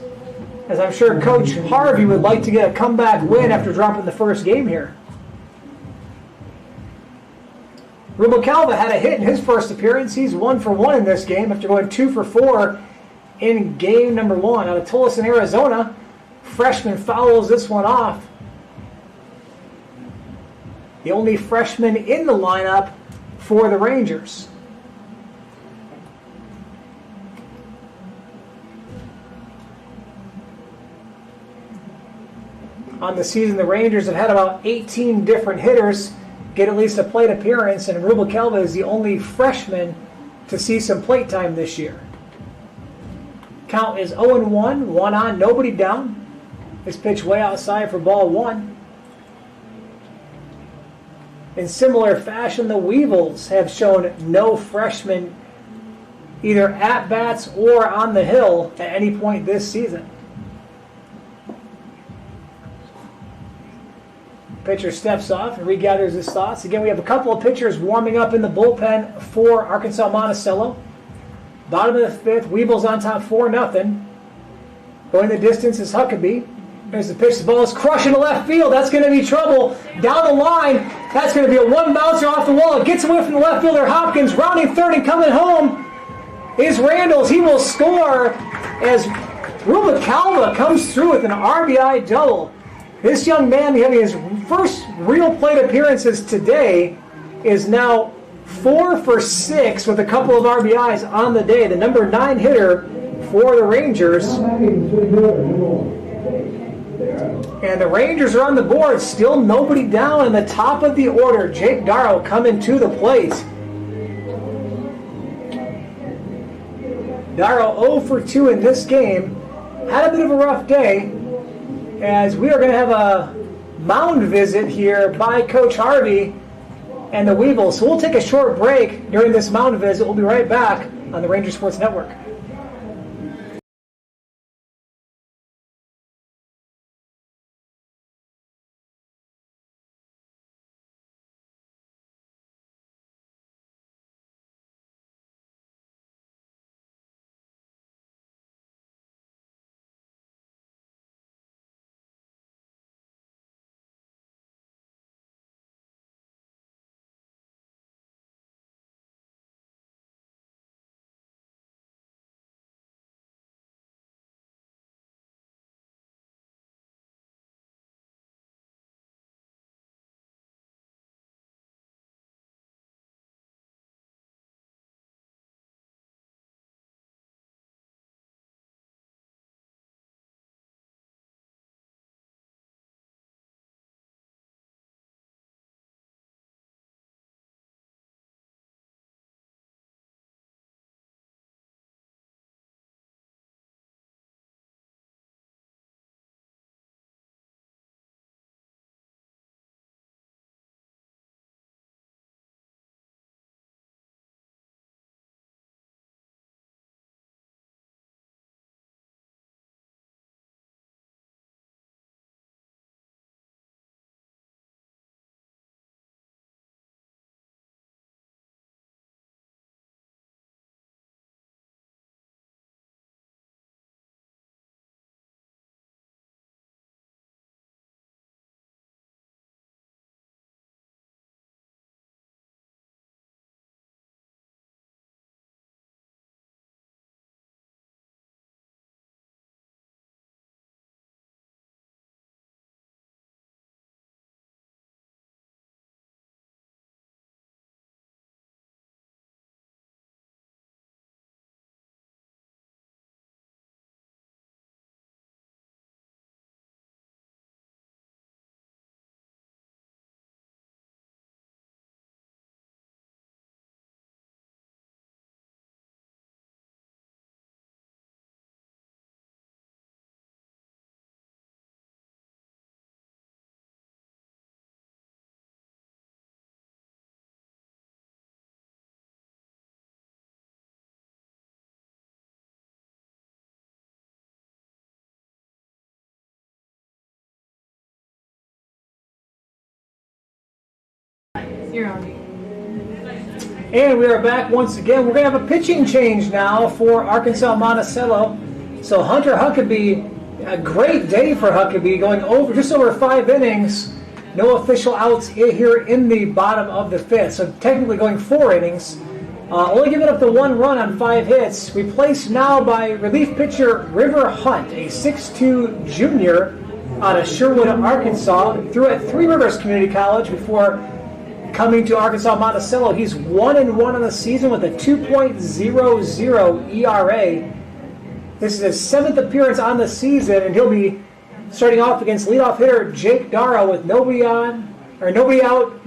as I'm sure Coach Harvey would like to get a comeback win after dropping the first game here. Rubalcaba had a hit in his first appearance. He's 1 for 1 in this game after going 2 for 4 in game number 1. Out of Tolleson, Arizona, freshman fouls this one off. The only freshman in the lineup for the Rangers. On the season, the Rangers have had about 18 different hitters get at least a plate appearance, and Rubalcaba is the only freshman to see some plate time this year. Count is 0-1, 1 on, nobody down. This pitch way outside for ball 1. In similar fashion, the Weevils have shown no freshmen either at bats or on the hill at any point this season. Pitcher steps off and regathers his thoughts. Again, we have a couple of pitchers warming up in the bullpen for Arkansas Monticello. Bottom of the 5th, Weevils on top 4-0. Going the distance is Huckabee. There's the pitch. The ball is crushing to left field. That's going to be trouble. Down the line, that's going to be a one bouncer off the wall. It gets away from the left fielder, Hopkins. Rounding third and coming home is Randles. He will score as Rubalcaba comes through with an RBI double. This young man having his first real plate appearances today is now 4 for 6 with a couple of RBIs on the day. The number 9 hitter for the Rangers. And the Rangers are on the board. Still nobody down in the top of the order. Jake Darrow coming to the plate. Darrow 0 for 2 in this game. Had a bit of a rough day, as we are going to have a mound visit here by Coach Harvey and the Weevils. So we'll take a short break during this mound visit. We'll be right back on the Ranger Sports Network. And we are back once again. We're going to have a pitching change now for Arkansas Monticello. So Hunter Huckabee, a great day for Huckabee, going over just over 5 innings. No official outs here in the bottom of the 5th. So technically going 4 innings. Only giving up the 1 run on 5 hits. Replaced now by relief pitcher River Hunt, a 6'2 junior out of Sherwood, Arkansas. Threw at Three Rivers Community College before coming to Arkansas Monticello. He's 1-1 on the season with a 2.00 ERA. This is his 7th appearance on the season, and he'll be starting off against leadoff hitter Jake Darrow with nobody out,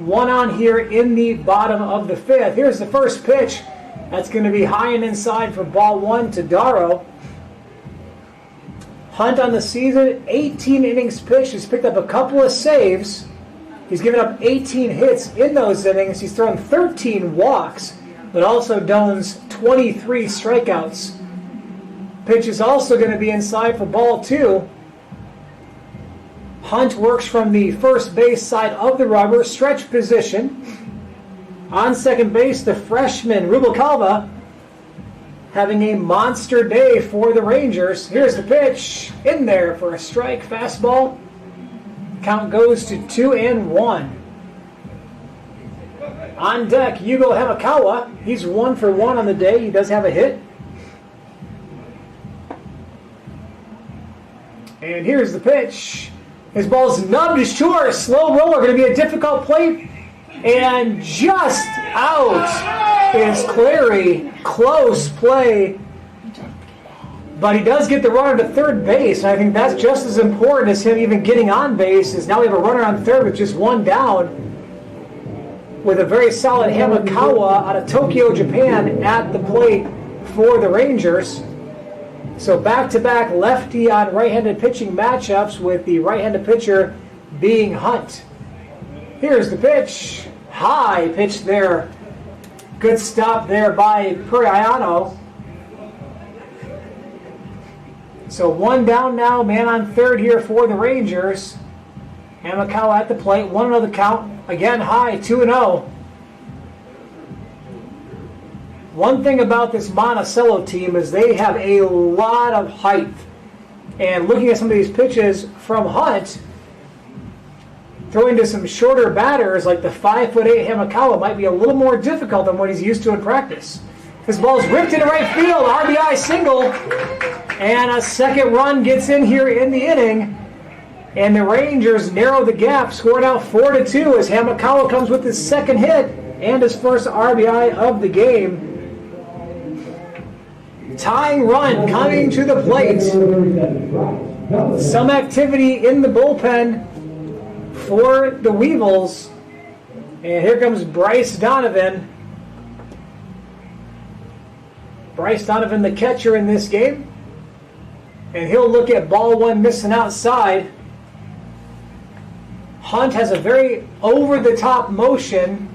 1 on here in the bottom of the 5th. Here's the first pitch. That's going to be high and inside for ball 1 to Darrow. Hunt on the season, 18 innings pitched. He's picked up a couple of saves. He's given up 18 hits in those innings. He's thrown 13 walks, but also downs 23 strikeouts. Pitch is also going to be inside for ball 2. Hunt works from the first base side of the rubber, stretch position. On second base, the freshman Rubalcaba having a monster day for the Rangers. Here's the pitch, in there for a strike, fastball. Count goes to 2-1. On deck, Yugo Hamakawa. He's 1 for 1 on the day. He does have a hit. And here's the pitch. His ball's nubbed short. Slow roller. Going to be a difficult play And just out is Clary. Close play. But he does get the runner to third base. And I think that's just as important as him even getting on base. Is now we have a runner on third with just one down, with a very solid Hamakawa out of Tokyo, Japan at the plate for the Rangers. So back-to-back lefty on right-handed pitching matchups, with the right-handed pitcher being Hunt. Here's the pitch. High pitch there. Good stop there by Puriano. So one down now, man on third here for the Rangers. Hamakawa at the plate, 1-0 the count. Again high, 2-0. One thing about this Monticello team is they have a lot of height. And looking at some of these pitches from Hunt, throwing to some shorter batters like the 5'8" Hamakawa might be a little more difficult than what he's used to in practice. This ball is ripped into right field, RBI single, and a second run gets in here in the inning. And the Rangers narrow the gap, scoring out 4-2 as Hamakawa comes with his second hit and his first RBI of the game. Tying run coming to the plate. Some activity in the bullpen for the Weevils. And here comes Bryce Donovan. Bryce Donovan, the catcher in this game. And he'll look at ball one missing outside. Hunt has a very over-the-top motion.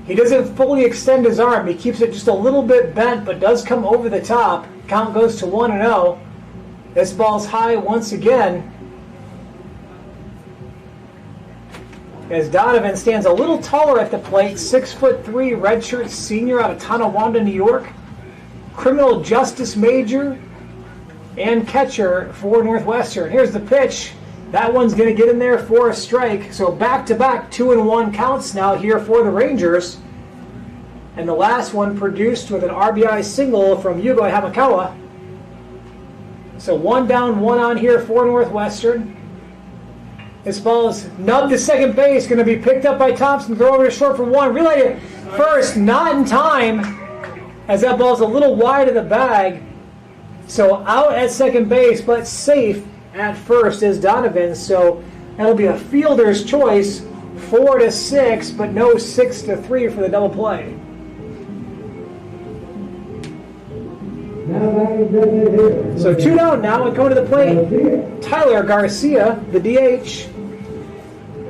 He doesn't fully extend his arm. He keeps it just a little bit bent, but does come over the top. Count goes to 1-0. This ball's high once again, as Donovan stands a little taller at the plate, 6'3", redshirt senior out of Tonawanda, New York, criminal justice major, and catcher for Northwestern. Here's the pitch. That one's going to get in there for a strike. So back-to-back 2-1 counts now here for the Rangers. And the last one produced with an RBI single from Yugo Hamakawa. So one down, one on here for Northwestern. This ball is nubbed to second base, going to be picked up by Thompson, throw over to short for one. Relay it first, not in time, as that ball's a little wide of the bag. So out at second base, but safe at first is Donovan. So that'll be a fielder's choice, 4-6, but no 6-3 for the double play. So two down now, and coming to the plate, Tyler Garcia, the DH.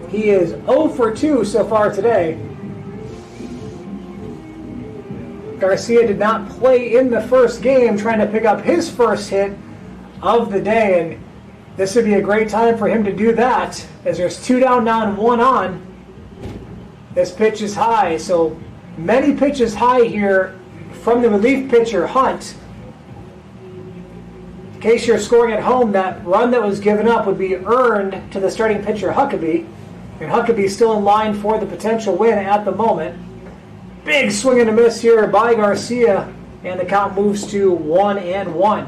He is 0 for 2 so far today. Garcia did not play in the first game, trying to pick up his first hit of the day, and this would be a great time for him to do that, as there's two down now and one on. This pitch is high, so many pitches high here from the relief pitcher, Hunt. In case you're scoring at home, that run that was given up would be earned to the starting pitcher, Huckabee. And Huckabee's still in line for the potential win at the moment. Big swing and a miss here by Garcia, and the count moves to 1-1.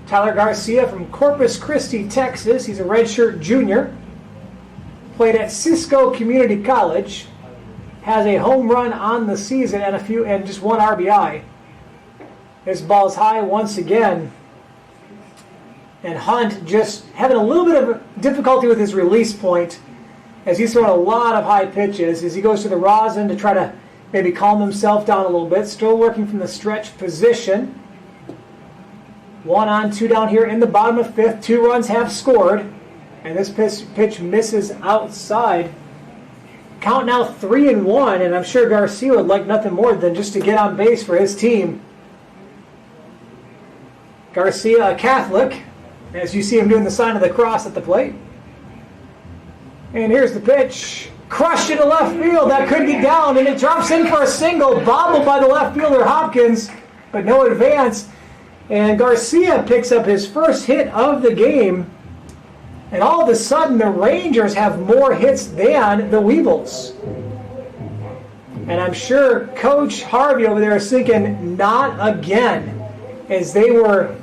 Tyler Garcia from Corpus Christi, Texas. He's a redshirt junior. Played at Cisco Community College. Has a home run on the season and just one RBI. This ball's high once again. And Hunt just having a little bit of difficulty with his release point, as he's throwing a lot of high pitches as he goes to the rosin to try to maybe calm himself down a little bit. Still working from the stretch position. 1 on, 2 down here in the bottom of fifth. 2 runs have scored. And this pitch misses outside. Count now 3-1, and I'm sure Garcia would like nothing more than just to get on base for his team. Garcia, a Catholic, as you see him doing the sign of the cross at the plate. And here's the pitch. Crushed into left field. That could get down, and it drops in for a single. Bobbled by the left fielder, Hopkins, but no advance. And Garcia picks up his first hit of the game. And all of a sudden, the Rangers have more hits than the Weevils. And I'm sure Coach Harvey over there is thinking, not again, as they were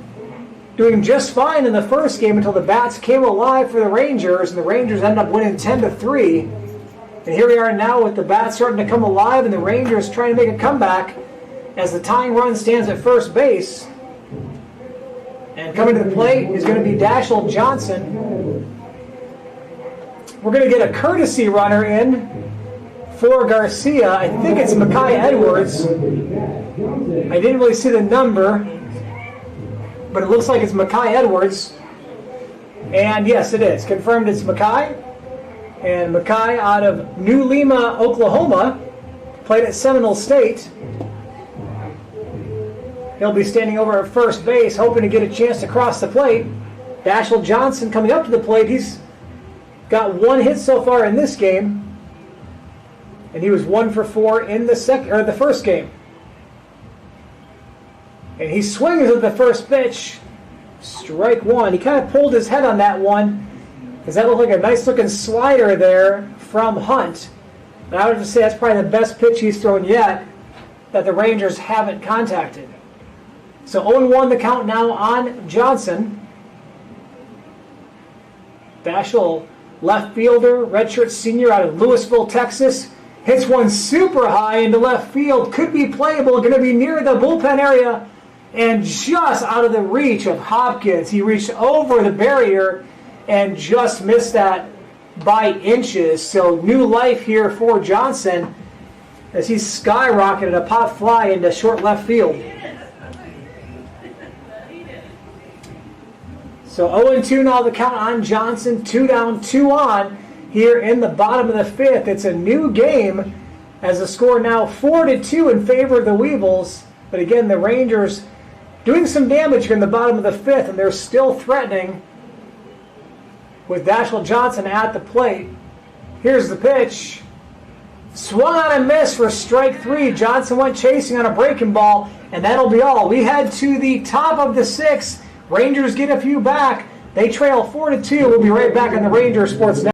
doing just fine in the first game until the bats came alive for the Rangers, and the Rangers ended up winning 10-3. And here we are now with the bats starting to come alive, and the Rangers trying to make a comeback as the tying run stands at first base. And coming to the plate is going to be Dashiell Johnson. We're going to get a courtesy runner in for Garcia. I think it's Mekhi Edwards. I didn't really see the number, but it looks like it's Mekhi Edwards. And yes, it is. Confirmed it's Mekhi. And Mekhi out of New Lima, Oklahoma, played at Seminole State. He'll be standing over at first base, hoping to get a chance to cross the plate. Dashiell Johnson coming up to the plate. He's got one hit so far in this game, and he was 1 for 4 in the first game. And he swings at the first pitch. Strike one. He kind of pulled his head on that one, because that looked like a nice-looking slider there from Hunt. And I would just say that's probably the best pitch he's thrown yet that the Rangers haven't contacted. So 0-1 the count now on Johnson. Dashiell, left fielder, redshirt senior out of Louisville, Texas. Hits one super high into left field. Could be playable. Going to be near the bullpen area. And just out of the reach of Hopkins. He reached over the barrier and just missed that by inches. So new life here for Johnson as he's skyrocketed a pop fly into short left field. So 0-2 now the count on Johnson. 2 down, 2 on here in the bottom of the fifth. It's a new game as the score now 4-2 in favor of the Weevils. But again, the Rangers doing some damage here in the bottom of the fifth, and they're still threatening with Dashiell Johnson at the plate. Here's the pitch. Swung on and missed for strike 3. Johnson went chasing on a breaking ball, and that'll be all. We head to the top of the sixth. Rangers get a few back. They trail 4-2. We'll be right back on the Ranger Sports Network.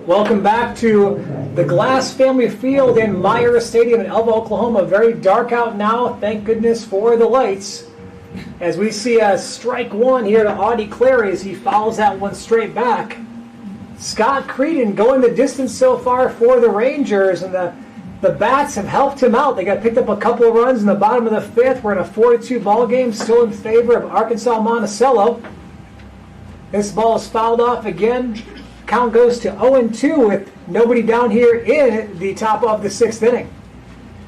Welcome back to the Glass Family Field in Myers Stadium in Elva, Oklahoma. Very dark out now. Thank goodness for the lights. As we see a strike one here to Audie Clary as he fouls that one straight back. Scott Creedon going the distance so far for the Rangers, and the bats have helped him out. They got picked up a couple of runs in the bottom of the fifth. We're in a 4-2 ball game, still in favor of Arkansas Monticello. This ball is fouled off again. Count goes to 0-2 with nobody down here in the top of the sixth inning.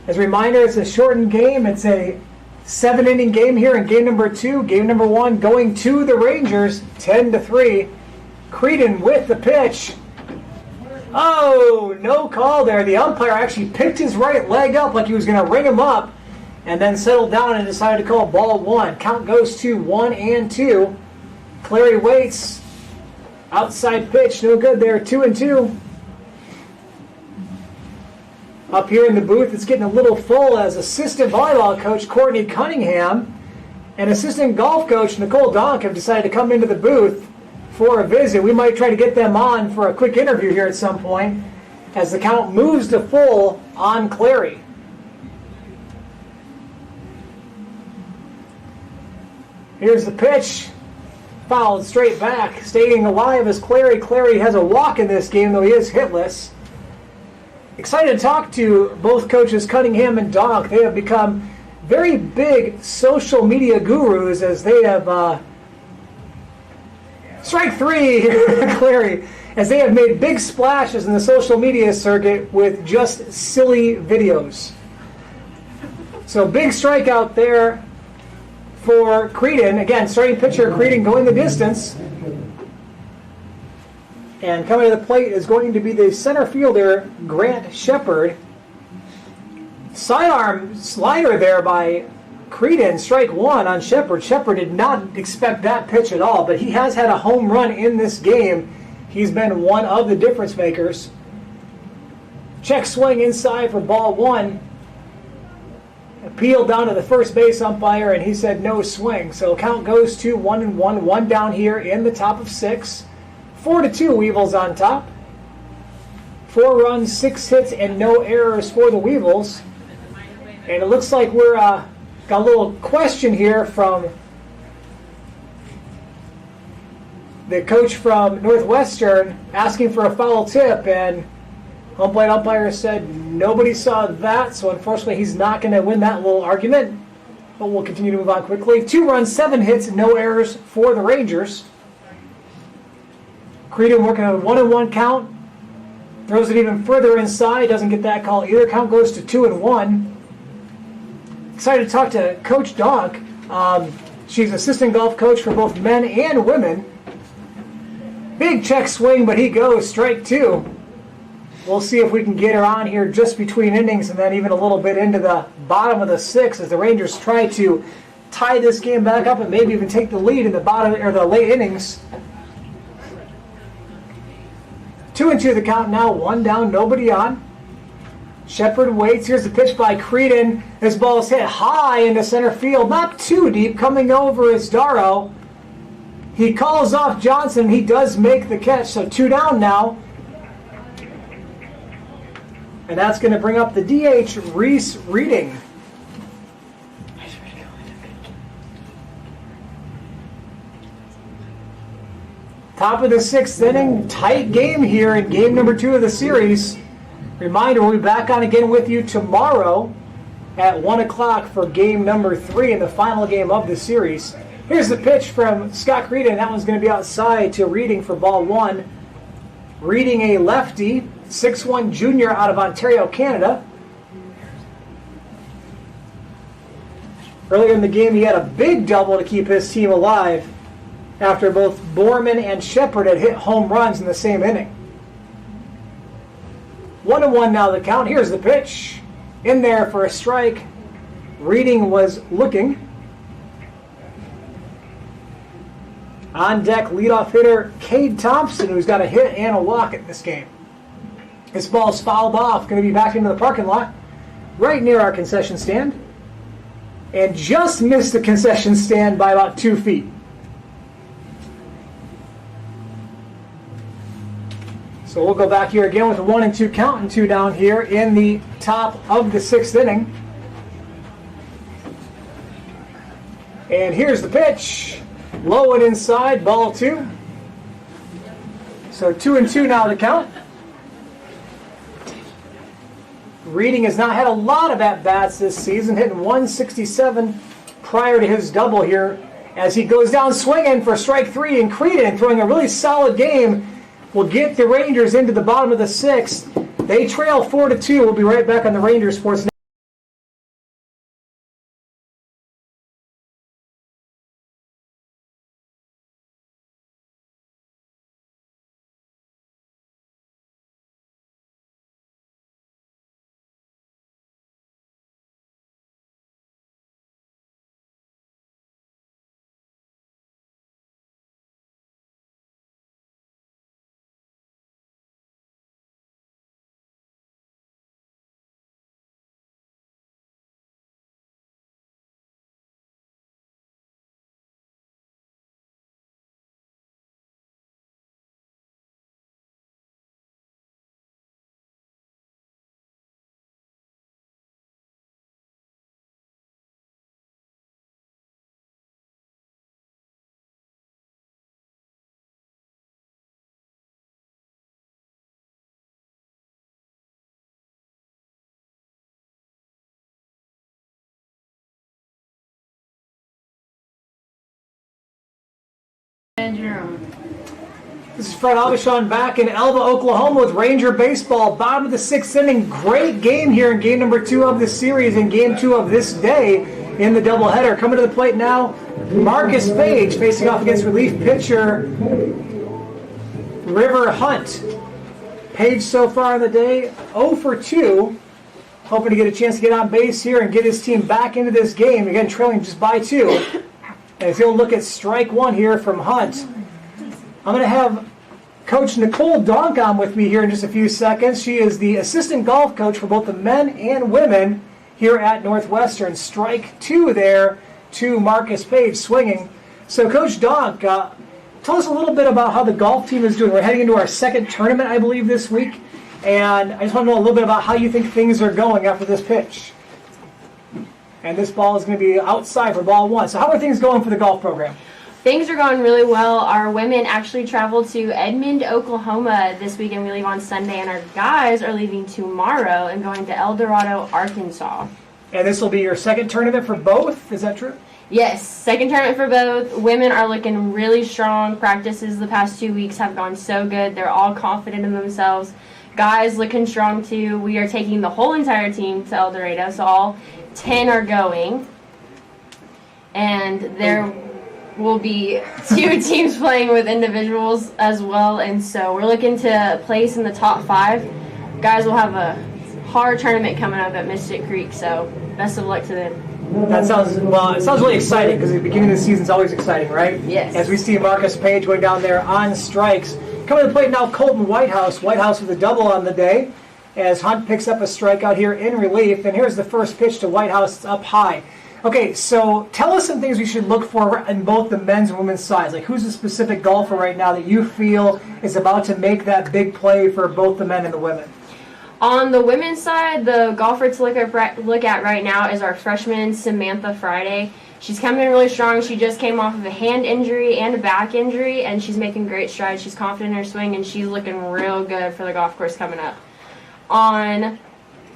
As a reminder, it's a shortened game. It's a 7-inning game here in game number 2. Game number 1 going to the Rangers, 10-3. Creedon with the pitch. Oh, no call there. The umpire actually picked his right leg up like he was going to ring him up and then settled down and decided to call ball 1. Count goes to 1-2. Clary waits. Outside pitch, no good there. 2-2. Up here in the booth, it's getting a little full as assistant volleyball coach Courtney Cunningham and assistant golf coach Nicole Donk have decided to come into the booth for a visit. We might try to get them on for a quick interview here at some point as the count moves to full on Clary. Here's the pitch. Fouled straight back. Staying alive is Clary. Clary has a walk in this game, though he is hitless. Excited to talk to both coaches, Cunningham and Donk. They have become very big social media gurus as they have strike three, Clary, as they have made big splashes in the social media circuit with just silly videos. So big strikeout there for Creedon. Again, starting pitcher Creedon going the distance. And coming to the plate is going to be the center fielder, Grant Shepard. Sidearm slider there by Creedon, strike one on Shepard. Shepard did not expect that pitch at all, but he has had a home run in this game. He's been one of the difference makers. Check swing inside for ball one. Appealed down to the first base umpire, and he said no swing. So count goes to 1-1, one down here in the top of six. 4-2, Weevils on top. 4 runs, 6 hits, and no errors for the Weevils. And it looks like we're got a little question here from the coach from Northwestern asking for a foul tip, and home plate umpire said nobody saw that, so unfortunately he's not going to win that little argument. But we'll continue to move on quickly. 2 runs, 7 hits, no errors for the Rangers. Creedon working a 1-1 count. Throws it even further inside. Doesn't get that call either. Count goes to 2-1. Excited to talk to Coach Donk. She's assistant golf coach for both men and women. Big check swing, but he goes strike two. We'll see if we can get her on here just between innings and then even a little bit into the bottom of the sixth as the Rangers try to tie this game back up and maybe even take the lead in the bottom or the late innings. 2-2 the count now, 1 down, nobody on. Shepard waits. Here's the pitch by Creedon. This ball is hit high into center field, not too deep. Coming over is Darrow. He calls off Johnson. He does make the catch, so 2 down now. And that's going to bring up the DH, Reese Reading. Top of the sixth inning, tight game here in game number 2 of the series. Reminder, we'll be back on again with you tomorrow at 1 o'clock for game number 3 and the final game of the series. Here's the pitch from Scott Creedon. That one's going to be outside to Reading for ball 1. Reading, a lefty, 6'1" junior out of Ontario, Canada. Earlier in the game, he had a big double to keep his team alive after both Borman and Shepard had hit home runs in the same inning. 1-1 now the count. Here's the pitch. In there for a strike. Reading was looking. On deck, leadoff hitter Cade Thompson, who's got a hit and a walk in this game. This ball's fouled off. Going to be back into the parking lot right near our concession stand. And just missed the concession stand by about 2 feet. So we'll go back here again with a 1-2 count and 2 down here in the top of the sixth inning. And here's the pitch. Low and inside, ball 2. So 2-2 now to count. Reading has not had a lot of at-bats this season, hitting 167 prior to his double here as he goes down swinging for strike 3, and Creedon, throwing a really solid game, will get the Rangers into the bottom of the sixth. They trail 4-2. We'll be right back on the Rangers Sports Network. You're on. This is Fred Aubuchon back in Elva, Oklahoma with Ranger Baseball. Bottom of the 6th inning. Great game here in game number 2 of this series and game 2 of this day in the doubleheader. Coming to the plate now, Marcus Page facing off against relief pitcher River Hunt. Page so far in the day, 0 for 2. Hoping to get a chance to get on base here and get his team back into this game. Again, trailing just by 2. As he'll look at strike 1 here from Hunt. I'm going to have Coach Nicole Donk on with me here in just a few seconds. She is the assistant golf coach for both the men and women here at Northwestern. Strike 2 there to Marcus Page swinging. So Coach Donk, tell us a little bit about how the golf team is doing. We're heading into our second tournament, I believe, this week. And I just want to know a little bit about how you think things are going after this pitch. And this ball is going to be outside for ball 1. So how are things going for the golf program? Things are going really well. Our women actually traveled to Edmond, Oklahoma this weekend. We leave on Sunday, and our guys are leaving tomorrow and going to El Dorado, Arkansas. And this will be your second tournament for both? Is that true? Yes, second tournament for both. Women are looking really strong. Practices the past 2 weeks have gone so good. They're all confident in themselves. Guys looking strong too. We are taking the whole entire team to El Dorado, so all 10 are going. And there will be 2 teams playing with individuals as well, and so we're looking to place in the top 5. Guys will have a hard tournament coming up at Mystic Creek, so best of luck to them. That sounds, well, it sounds really exciting because the beginning of the season is always exciting, right? Yes. As we see Marcus Page going down there on strikes. Coming to the plate now, Colton Whitehouse. Whitehouse with a double on the day as Hunt picks up a strikeout here in relief, and here's the first pitch to Whitehouse. It's up high. Okay, so tell us some things we should look for in both the men's and women's sides. Like, who's a specific golfer right now that you feel is about to make that big play for both the men and the women? On the women's side, the golfer to look at right now is our freshman, Samantha Friday. She's coming in really strong. She just came off of a hand injury and a back injury, and she's making great strides. She's confident in her swing, and she's looking real good for the golf course coming up. On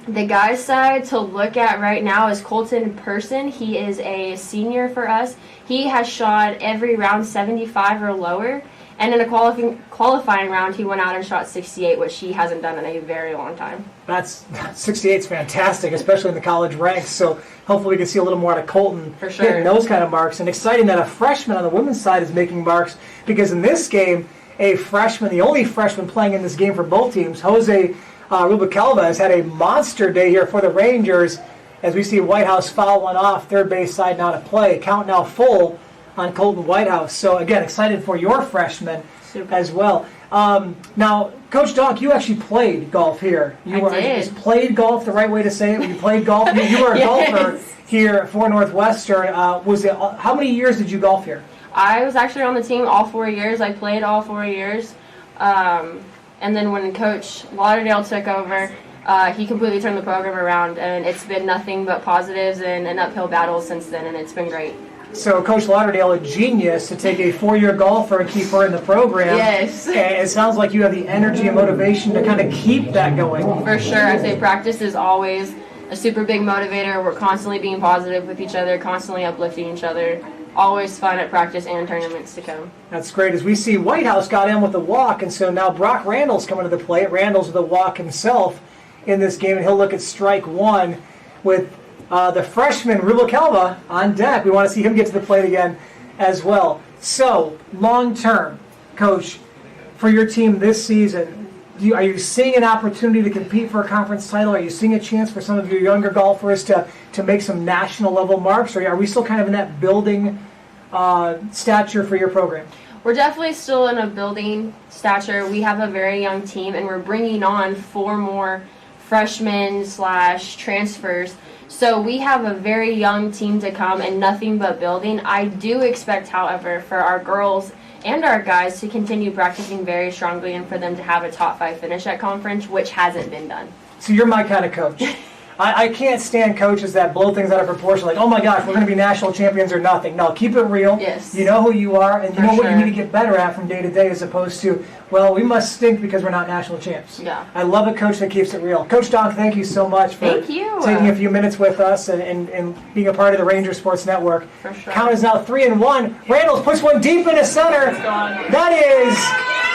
the guys' side to look at right now is Colton Person. He is a senior for us. He has shot every round 75 or lower, and in a qualifying round, he went out and shot 68, which he hasn't done in a very long time. That's 68 is fantastic, especially in the college ranks. So hopefully we can see a little more out of Colton for sure, hitting those kind of marks. And exciting that a freshman on the women's side is making marks, because in this game, a freshman, the only freshman playing in this game for both teams, Jose Rubalcaba, has had a monster day here for the Rangers as we see Whitehouse foul one off, third base side now to play. Count now full on Colton Whitehouse. So again, excited for your freshman as well. Now, Coach Donk, you actually played golf here. I did. Is played golf the right way to say it? You played golf. You were a Yes. golfer here for Northwestern. How many years did you golf here? I was actually on the team all 4 years. I played all 4 years. And then when Coach Lauderdale took over, he completely turned the program around, and it's been nothing but positives and an uphill battle since then, and it's been great. So Coach Lauderdale, a genius to take a 4-year golfer and keep her in the program. Yes. And it sounds like you have the energy and motivation to kind of keep that going. For sure. I say practice is always a super big motivator. We're constantly being positive with each other, constantly uplifting each other. Always fun at practice and tournaments to come. That's great. As we see, Whitehouse got in with a walk, and so now Brock Randall's coming to the plate. Randall's with a walk himself in this game, and he'll look at strike 1 with the freshman Rubalcaba on deck. We want to see him get to the plate again as well. So, long term, Coach, for your team this season, are you seeing an opportunity to compete for a conference title? Are you seeing a chance for some of your younger golfers to make some national level marks? Or are we still kind of in that building stature for your program? We're definitely still in a building stature. We have a very young team, and we're bringing on 4 more freshmen/transfers. So we have a very young team to come and nothing but building. I do expect, however, for our girls and our guys to continue practicing very strongly and for them to have a top 5 finish at conference, which hasn't been done. So you're my kind of coach. I can't stand coaches that blow things out of proportion, like, oh my gosh, we're going to be national champions or nothing. No, keep it real. Yes. You know who you are, and you know what you sure. need to get better at from day to day, as opposed to, well, we must stink because we're not national champs. Yeah. I love a coach that keeps it real. Coach Donk, thank you so much for Thank you. taking a few minutes with us and being a part of the Ranger Sports Network. For sure. Count is now 3-1. Randall puts one deep into center. That is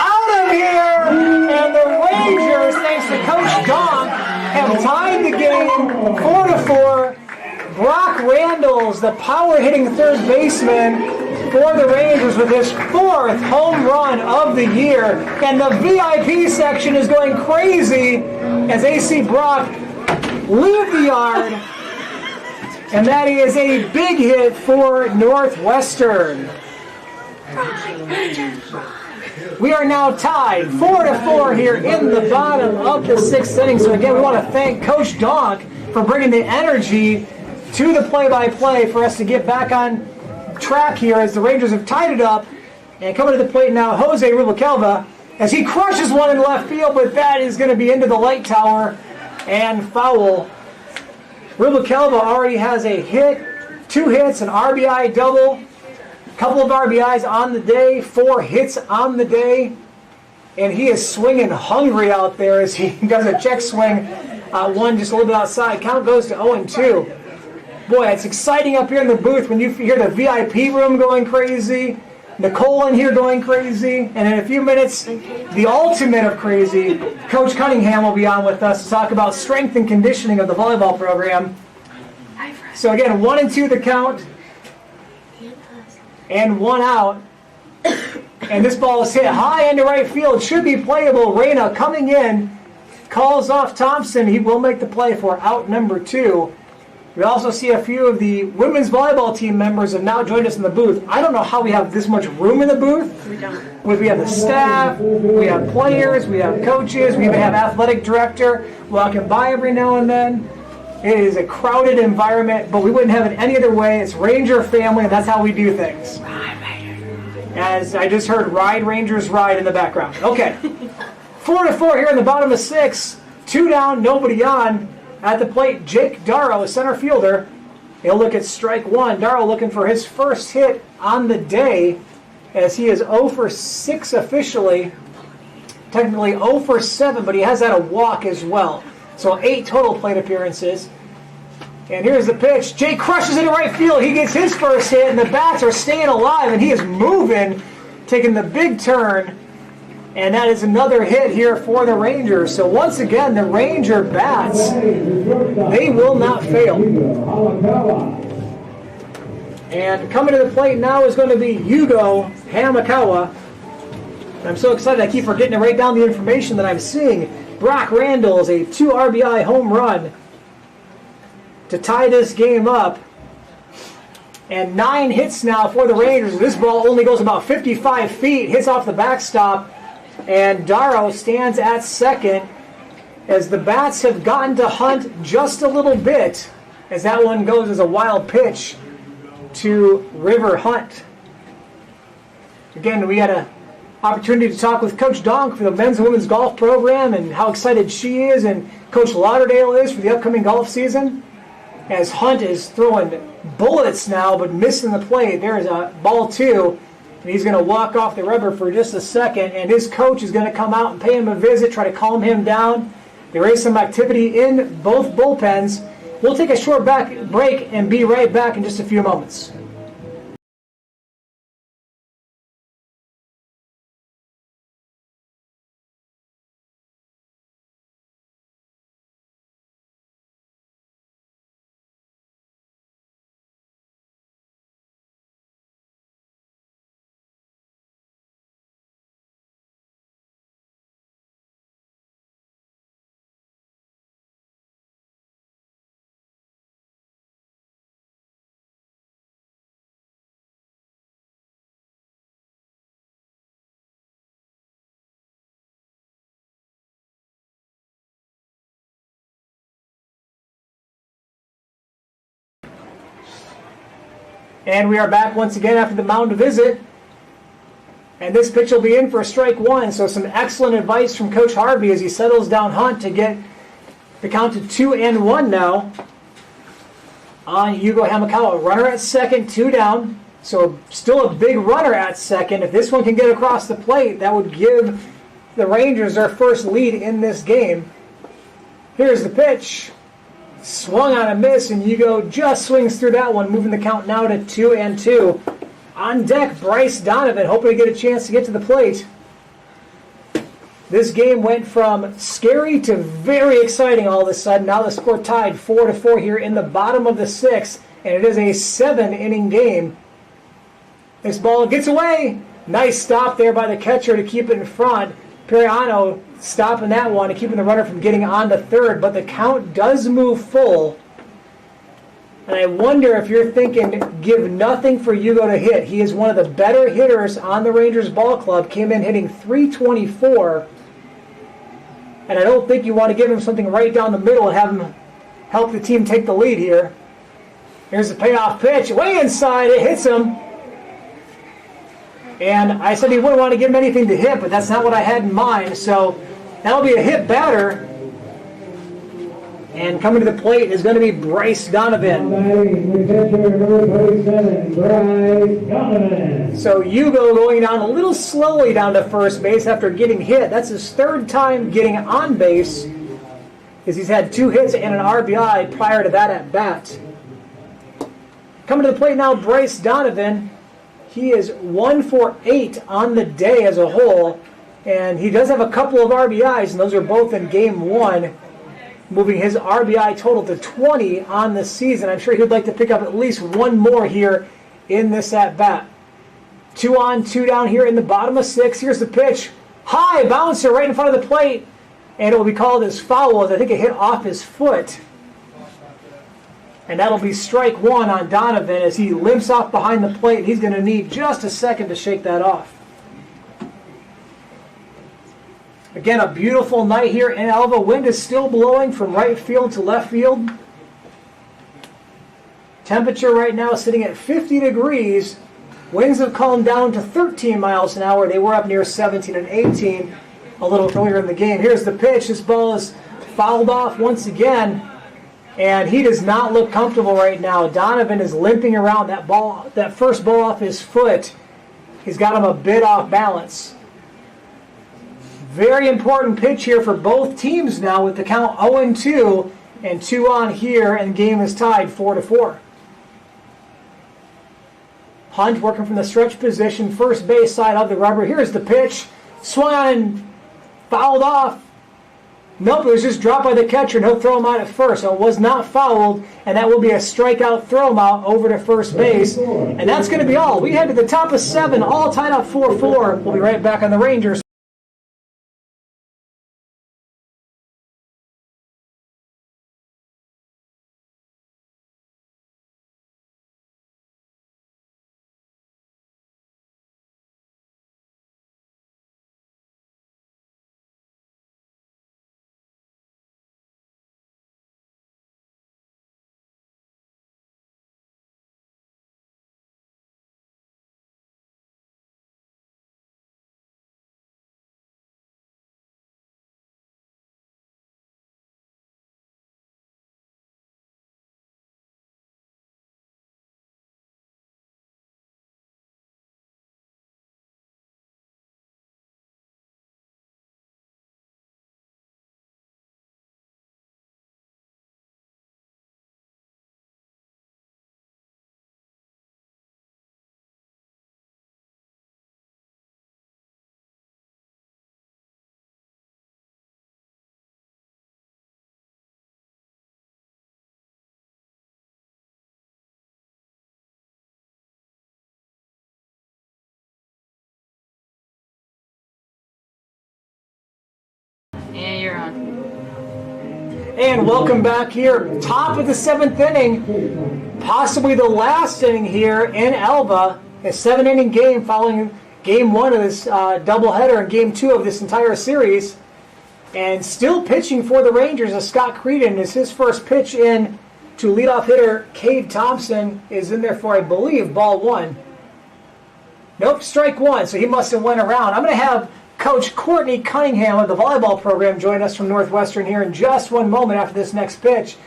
out of here, and the Rangers, thanks to Coach Donk, have tied the game 4-4. Brock Randalls, the power-hitting third baseman for the Rangers, with his 4th home run of the year. And the VIP section is going crazy as they see Brock leave the yard. And that is a big hit for Northwestern. We are now tied 4-4 here in the bottom of the 6th inning. So again, we want to thank Coach Donk for bringing the energy to the play-by-play for us to get back on track here as the Rangers have tied it up. And coming to the plate now, Jose Rubalcaba, as he crushes one in left field, but that is going to be into the light tower and foul. Rubalcaba already has a hit, 2 hits, an RBI double, a couple of RBIs on the day, 4 hits on the day, and he is swinging hungry out there as he does a check swing, one just a little bit outside. Count goes to 0-2. Boy, it's exciting up here in the booth when you hear the VIP room going crazy, Nicole in here going crazy, and in a few minutes, the ultimate of crazy, Coach Cunningham will be on with us to talk about strength and conditioning of the volleyball program. So again, 1-2 the count, and 1 out. And this ball is hit high into right field. Should be playable. Reyna coming in, calls off Thompson. He will make the play for out number 2. We also see a few of the women's volleyball team members have now joined us in the booth. I don't know how we have this much room in the booth. We don't. We have the staff, we have players, we have coaches, we even have athletic director walking by every now and then. It is a crowded environment, but we wouldn't have it any other way. It's Ranger family, and that's how we do things. As I just heard, Ride Rangers Ride in the background. Okay. 4-4 here in the bottom of 6. 2 down, nobody on. At the plate, Jake Darrow, a center fielder. He'll look at strike 1. Darrow looking for his first hit on the day, as he is 0 for 6 officially. Technically 0 for 7, but he has had a walk as well. So 8 total plate appearances. And here's the pitch. Jake crushes into right field. He gets his first hit, and the bats are staying alive, and he is moving, taking the big turn. And that is another hit here for the Rangers. So once again, the Ranger bats, they will not fail. And coming to the plate now is going to be Yugo Hamakawa. I'm so excited I keep forgetting to write down the information that I'm seeing. Brock Randalls, a 2 RBI home run to tie this game up. And 9 hits now for the Rangers. This ball only goes about 55 feet, hits off the backstop. And Darrow stands at second as the bats have gotten to Hunt just a little bit, as that one goes as a wild pitch to River Hunt. Again, we had an opportunity to talk with Coach Donk for the men's and women's golf program and how excited she is and Coach Lauderdale is for the upcoming golf season. As Hunt is throwing bullets now but missing the plate. There is a ball 2. And he's going to walk off the rubber for just a second, and his coach is going to come out and pay him a visit, try to calm him down. There is some activity in both bullpens. We'll take a short break and be right back in just a few moments. And we are back once again after the mound visit. And this pitch will be in for strike 1. So some excellent advice from Coach Harvey as he settles down Hunt to get The count to 2-1 now on Hugo Hamakawa. Runner at second, 2 down. So still a big runner at second. If this one can get across the plate, that would give the Rangers their first lead in this game. Here's the pitch. Swung on a miss, and Hugo just swings through that one, moving the count now to 2-2. On deck, Bryce Donovan, hoping to get a chance to get to the plate. This game went from scary to very exciting all of a sudden. Now the score tied 4-4 here in the bottom of the 6th, and it is a 7-inning game. This ball gets away. Nice stop there by the catcher to keep it in front. Periano stopping that one and keeping the runner from getting on to third, but the count does move full. And I wonder if you're thinking, give nothing for Hugo to hit. He is one of the better hitters on the Rangers ball club. Came in hitting .324. And I don't think you want to give him something right down the middle and have him help the team take the lead here. Here's the payoff pitch. Way inside. It hits him. And I said he wouldn't want to give him anything to hit, but that's not what I had in mind. So that'll be a hit batter. And coming to the plate is going to be Bryce Donovan. So Hugo going down a little slowly down to first base after getting hit. That's his third time getting on base, because he's had 2 hits and an RBI prior to that at bat. Coming to the plate now, Bryce Donovan. He is 1 for 8 on the day as a whole, and he does have a couple of RBIs, and those are both in Game 1. Moving his RBI total to 20 on the season. I'm sure he'd like to pick up at least one more here in this at-bat. 2 on, 2 down here in the bottom of 6. Here's the pitch. High bouncer right in front of the plate. And it will be called as foul, as I think it hit off his foot. And that'll be strike 1 on Donovan as he limps off behind the plate. He's going to need just a second to shake that off. Again, a beautiful night here in Alva. Wind is still blowing from right field to left field. Temperature right now sitting at 50 degrees. Winds have calmed down to 13 miles an hour. They were up near 17 and 18 a little earlier in the game. Here's the pitch. This ball is fouled off once again, and he does not look comfortable right now. Donovan is limping around. That first ball off his foot, he's got him a bit off balance. Very important pitch here for both teams now with the count 0-2 and 2 on here, and the game is tied 4-4. Hunt working from the stretch position, first base side of the rubber. Here's the pitch. Swung on and fouled off. Nope, it was just dropped by the catcher, and he'll throw him out at first. So it was not fouled, and that will be a strikeout, throw him out over to first base. And that's going to be all. We head to the top of 7, all tied up 4-4. We'll be right back on the Rangers. And you're on. And welcome back here. Top of the 7th inning. Possibly the last inning here in Alva. A 7-inning game following Game 1 of this doubleheader and Game 2 of this entire series. And still pitching for the Rangers as Scott Creedon is his first pitch in to leadoff hitter Cade Thompson is in there for, I believe, ball 1. Nope, strike 1, so he must have went around. I'm going to have Coach Courtney Cunningham of the volleyball program join us from Northwestern here in just one moment after this next pitch.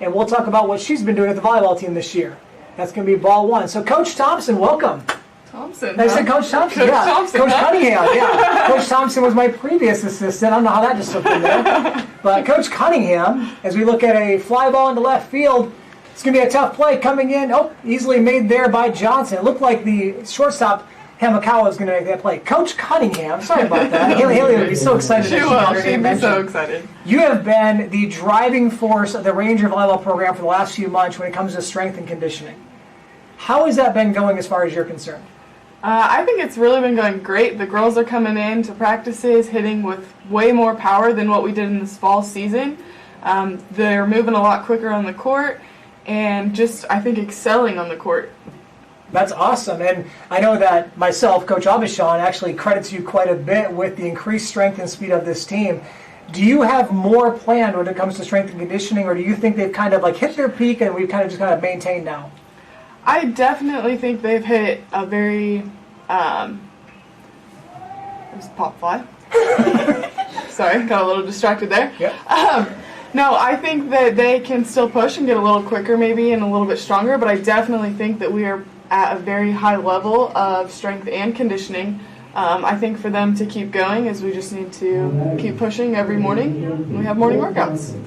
And we'll talk about what she's been doing at the volleyball team this year. That's going to be ball one. So Coach Thompson, welcome. Thompson. I said Coach Thompson. Coach yeah. Thompson, Coach huh? Cunningham. Yeah. Coach Thompson was my previous assistant. I don't know how that just slipped in there. But Coach Cunningham, as we look at a fly ball into left field, it's going to be a tough play coming in. Oh, easily made there by Johnson. It looked like the shortstop Hamakawa was going to make that play. Coach Cunningham, sorry about that. Haley would be so excited. She will. She'd be so excited. You have been the driving force of the Ranger volleyball program for the last few months when it comes to strength and conditioning. How has that been going as far as you're concerned? I think it's really been going great. The girls are coming in to practices, hitting with way more power than what we did in this fall season. They're moving a lot quicker on the court and just, I think, excelling on the court. That's awesome. And I know that myself, Coach Abishan, actually credits you quite a bit with the increased strength and speed of this team. Do you have more planned when it comes to strength and conditioning, or do you think they've kind of like hit their peak and we've kind of maintained now? I definitely think they've hit a very, it was pop fly. Sorry, got a little distracted there. Yep. No, I think that they can still push and get a little quicker maybe and a little bit stronger, but I definitely think that we are at a very high level of strength and conditioning. I think for them to keep going is we just need to keep pushing every morning when we have morning workouts.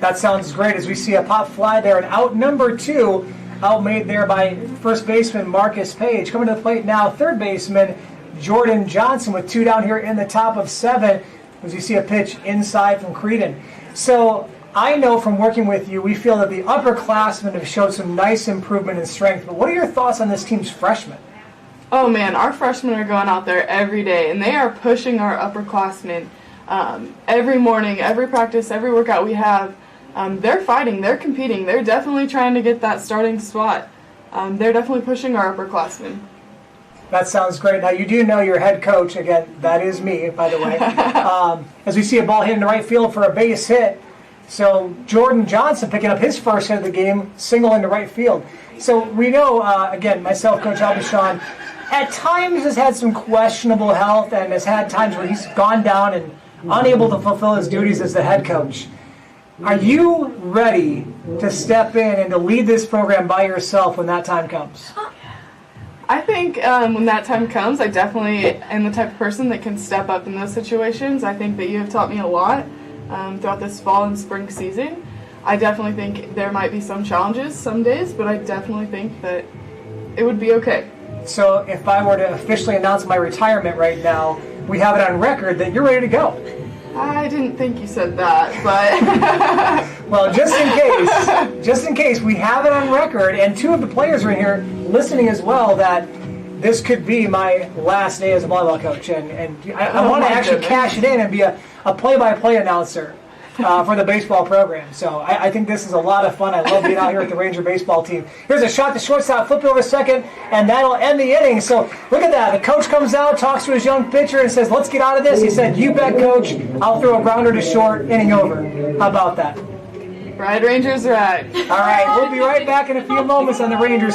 That sounds great as we see a pop fly there, and out number 2. Outmade there by first baseman Marcus Page. Coming to the plate now, third baseman Jordan Johnson with 2 down here in the top of 7 as you see a pitch inside from Creedon. So I know from working with you, we feel that the upperclassmen have showed some nice improvement in strength. But what are your thoughts on this team's freshmen? Oh man, our freshmen are going out there every day, and they are pushing our upperclassmen every morning, every practice, every workout we have. They're fighting, they're competing, they're definitely trying to get that starting spot. They're definitely pushing our upperclassmen. That sounds great. Now, you do know your head coach. Again, that is me, by the way. As we see a ball hit into right field for a base hit. So Jordan Johnson picking up his first hit of the game, single into right field. So we know, again, myself, Coach Albishan, at times has had some questionable health and has had times where he's gone down and unable to fulfill his duties as the head coach. Are you ready to step in and to lead this program by yourself when that time comes? I think when that time comes, I definitely am the type of person that can step up in those situations. I think that you have taught me a lot throughout this fall and spring season. I definitely think there might be some challenges some days, but I definitely think that it would be okay. So if I were to officially announce my retirement right now, we have it on record that you're ready to go. I didn't think you said that, but... Well, just in case, we have it on record, and 2 of the players are in here listening as well, that this could be my last day as a volleyball coach, and I want to actually cash it in and be a play-by-play announcer for the baseball program. So I think this is a lot of fun. I love being out here with the Ranger baseball team. Here's a shot to shortstop, flip it over second, and that'll end the inning. So look at that. The coach comes out, talks to his young pitcher, and says, let's get out of this. He said, you bet, coach. I'll throw a grounder to short, inning over. How about that? Ride Rangers, ride. All right, we'll be right back in a few moments on the Rangers.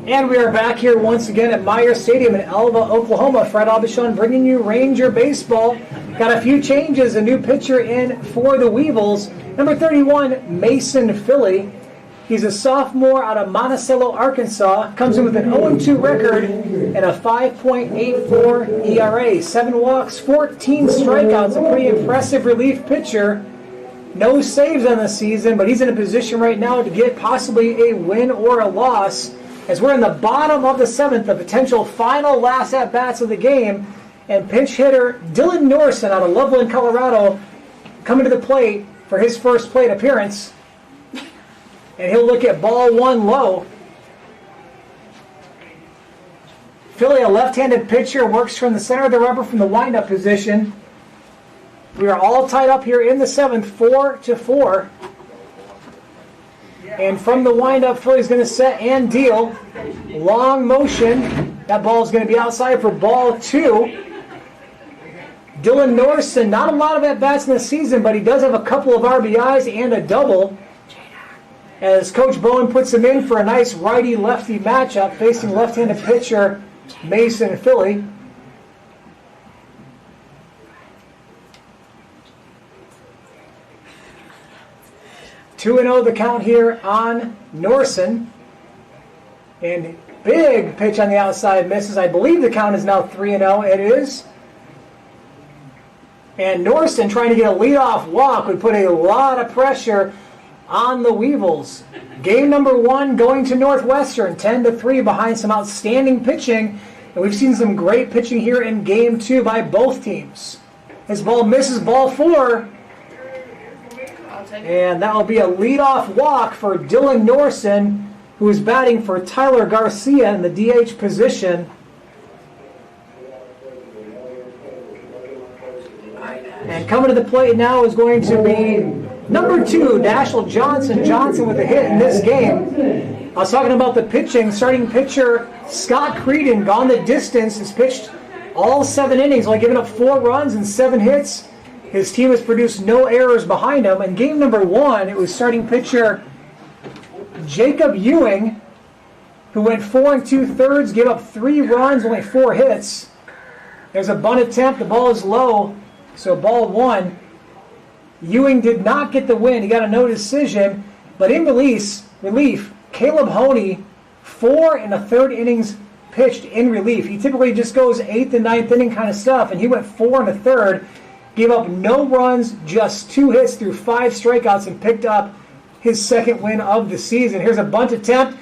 And we are back here once again at Meyer Stadium in Alva, Oklahoma. Fred Aubuchon bringing you Ranger baseball. Got a few changes, a new pitcher in for the Weevils. Number 31, Mason Philly. He's a sophomore out of Monticello, Arkansas. Comes in with an 0-2 record and a 5.84 ERA. 7 walks, 14 strikeouts. A pretty impressive relief pitcher. No saves on the season, but he's in a position right now to get possibly a win or a loss. As we're in the bottom of the 7th, the potential final last at-bats of the game. And pinch hitter Dylan Norson out of Loveland, Colorado, coming to the plate for his first plate appearance. And he'll look at ball 1 low. Philly, a left-handed pitcher, works from the center of the rubber from the windup position. We are all tied up here in the 7th, 4-4. And from the windup, Philly's going to set and deal. Long motion. That ball is going to be outside for ball 2. Dylan Norson, not a lot of at-bats in the season, but he does have a couple of RBIs and a double. As Coach Bowen puts him in for a nice righty-lefty matchup facing left-handed pitcher Mason Philly. Two 2-0 the count here on Norson. And big pitch on the outside misses. I believe the count is now 3-0. It is. And Norson trying to get a leadoff walk would put a lot of pressure on the Weevils. Game number 1 going to Northwestern, 10-3 behind some outstanding pitching. And we've seen some great pitching here in game 2 by both teams. His ball misses ball 4. And that will be a leadoff walk for Dylan Norson, who is batting for Tyler Garcia in the DH position. And coming to the plate now is going to be number 2, Dashiell Johnson. Johnson with a hit in this game. I was talking about the pitching. Starting pitcher Scott Creedon, gone the distance, has pitched all 7 innings, only given up 4 runs and 7 hits. His team has produced no errors behind him. In game number 1, it was starting pitcher Jacob Ewing, who went 4 2/3, gave up 3 runs, only 4 hits. There's a bunt attempt. The ball is low, so ball 1. Ewing did not get the win. He got a no decision. But in relief, Caleb Honey, 4 1/3 innings pitched in relief. He typically just goes 8th and 9th inning kind of stuff, and he went 4 1/3, gave up no runs, just 2 hits through 5 strikeouts, and picked up his 2nd win of the season. Here's a bunt attempt.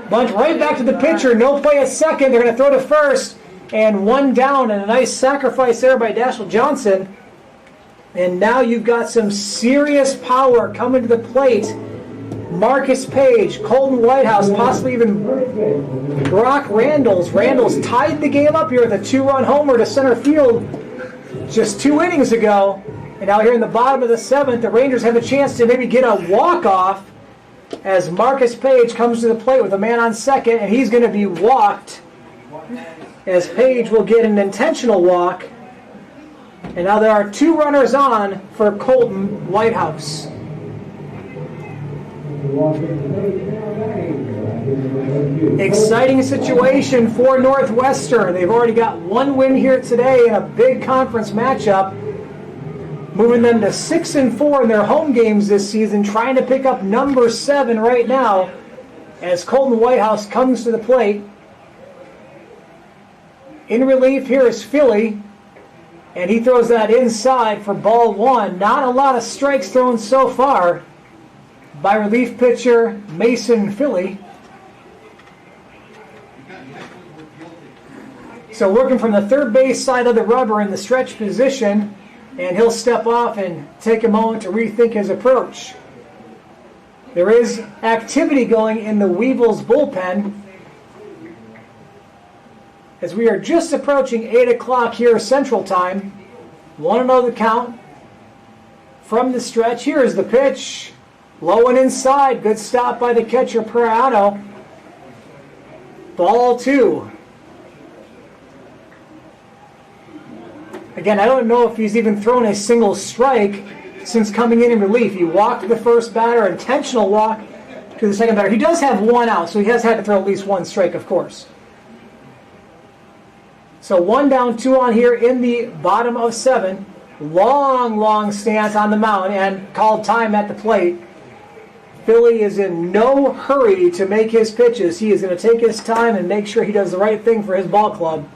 Bunt right back to the pitcher. No play at second. They're going to throw to first. And 1 down, and a nice sacrifice there by Dashiell Johnson. And now you've got some serious power coming to the plate. Marcus Page, Colton Whitehouse, possibly even Brock Randalls. Randalls tied the game up here with a 2-run homer to center field just 2 innings ago. And now here in the bottom of the 7th, the Rangers have a chance to maybe get a walk-off as Marcus Page comes to the plate with a man on second, and he's going to be walked as Page will get an intentional walk. And now there are 2 runners on for Colton Whitehouse. Exciting situation for Northwestern. They've already got 1 win here today in a big conference matchup, moving them to 6-4 in their home games this season, trying to pick up number 7 right now as Colton Whitehouse comes to the plate. In relief here is Philly, and he throws that inside for ball 1. Not a lot of strikes thrown so far by relief pitcher Mason Philly. So working from the third base side of the rubber in the stretch position, and he'll step off and take a moment to rethink his approach. There is activity going in the Weevils bullpen as we are just approaching 8 o'clock here Central Time. 1-0 the count from the stretch. Here is the pitch. Low and inside. Good stop by the catcher, Perano. Ball 2. Again, I don't know if he's even thrown a single strike since coming in relief. He walked the first batter, intentional walk to the second batter. He does have one out, so he has had to throw at least one strike, of course. So 1 down, 2 on here in the bottom of 7. Long stance on the mound and called time at the plate. Philly is in no hurry to make his pitches. He is going to take his time and make sure he does the right thing for his ball club.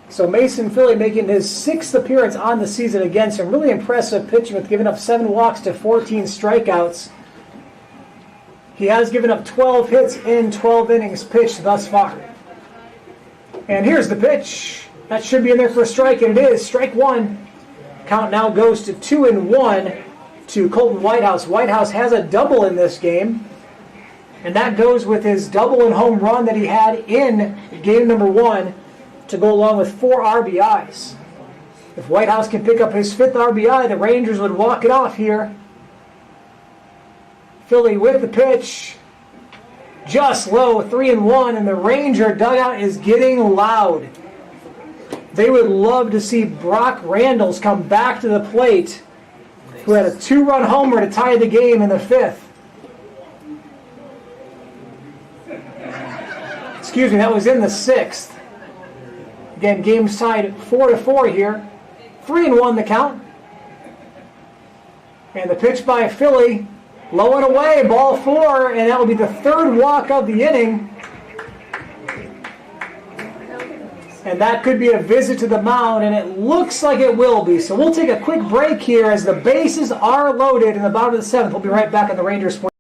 So Mason Philly making his 6th appearance on the season. Again, some really impressive pitching with giving up 7 walks to 14 strikeouts. He has given up 12 hits in 12 innings pitched thus far. And here's the pitch. That should be in there for a strike, and it is. Strike 1. Count now goes to 2-1 to Colton Whitehouse. Whitehouse has a double in this game, and that goes with his double and home run that he had in game number 1 to go along with 4 RBIs. If Whitehouse can pick up his 5th RBI, the Rangers would walk it off here. Philly with the pitch. Just low, 3-1, and the Ranger dugout is getting loud. They would love to see Brock Randalls come back to the plate, who had a 2-run homer to tie the game in the 5th. Excuse me, that was in the 6th. Again, game tied 4-4 here. 3-1 the count. And the pitch by Philly, low and away, ball 4, and that will be the 3rd walk of the inning. And that could be a visit to the mound, and it looks like it will be. So we'll take a quick break here as the bases are loaded in the bottom of the 7th. We'll be right back on the Rangers Sports.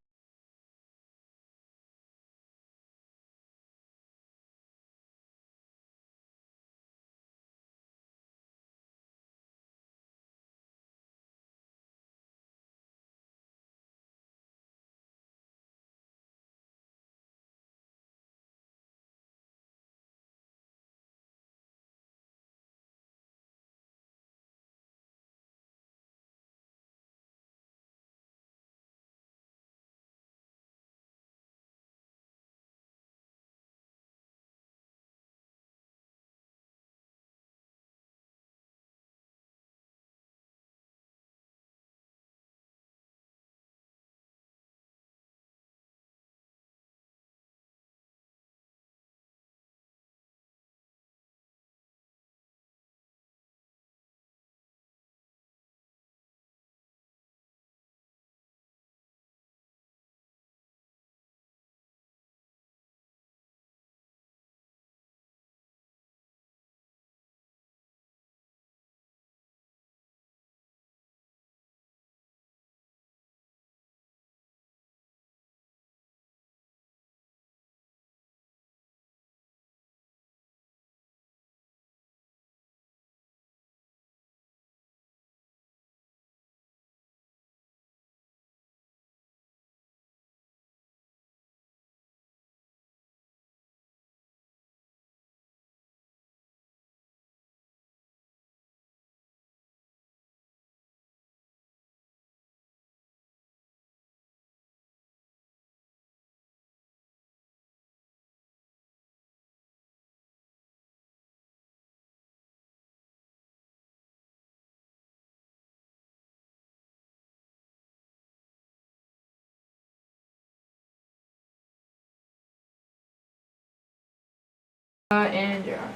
And you're on.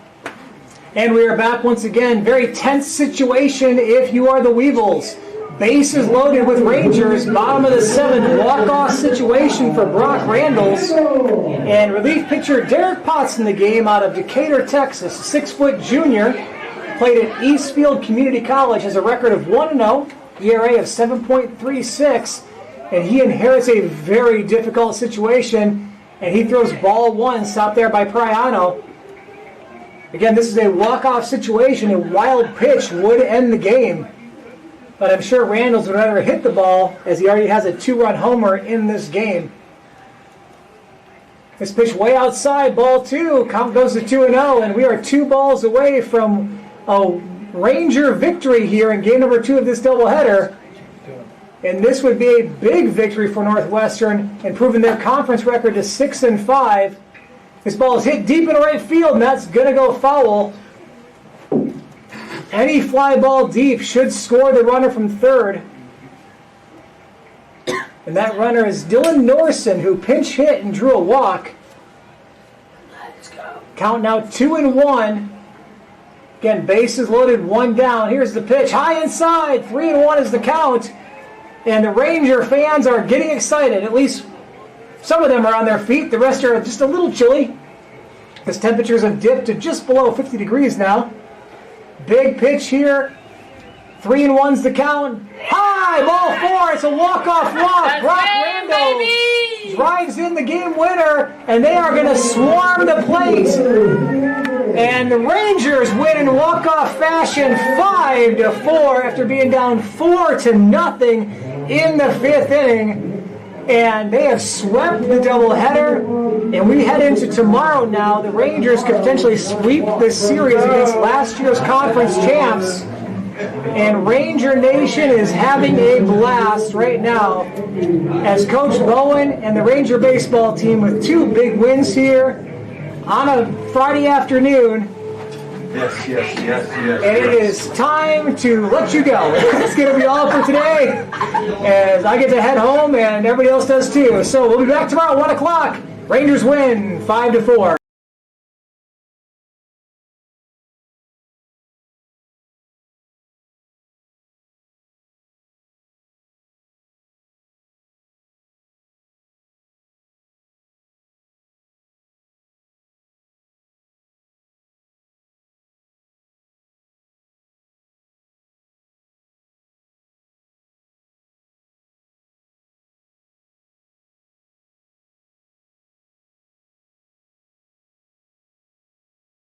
And we are back once again. Very tense situation if you are the Weevils. Bases loaded with Rangers. Bottom of the 7th. Walk-off situation for Brock Randalls. And relief pitcher Derek Potts in the game out of Decatur, Texas. 6-foot junior. Played at Eastfield Community College. Has a record of 1-0. ERA of 7.36. And he inherits a very difficult situation. And he throws ball 1. Stopped there by Priano. Again, this is a walk-off situation. A wild pitch would end the game. But I'm sure Randalls would rather hit the ball as he already has a 2-run homer in this game. This pitch way outside, ball 2. Count goes to 2-0, and we are 2 balls away from a Ranger victory here in game number 2 of this doubleheader. And this would be a big victory for Northwestern, improving their conference record to 6-5. This ball is hit deep in right field, and that's going to go foul. Any fly ball deep should score the runner from third. And that runner is Dylan Norson, who pinch hit and drew a walk. Let's go. Count now 2-1. Again, bases loaded, 1 down. Here's the pitch, high inside. 3-1 is the count. And the Ranger fans are getting excited. At least some of them are on their feet. The rest are just a little chilly, because temperatures have dipped to just below 50 degrees now. Big pitch here. 3-1's the count. High, ball 4. It's a walk-off walk. Brock Randall drives in the game winner, and they are going to swarm the plate. And the Rangers win in walk-off fashion 5-4 after being down 4-0 in the 5th inning. And they have swept the doubleheader. And we head into tomorrow now. The Rangers could potentially sweep this series against last year's conference champs. And Ranger Nation is having a blast right now as Coach Bowen and the Ranger baseball team with 2 big wins here on a Friday afternoon. Yes. And it is time to let you go. It's going to be all for today as I get to head home and everybody else does too. So we'll be back tomorrow at 1 o'clock. Rangers win 5-4.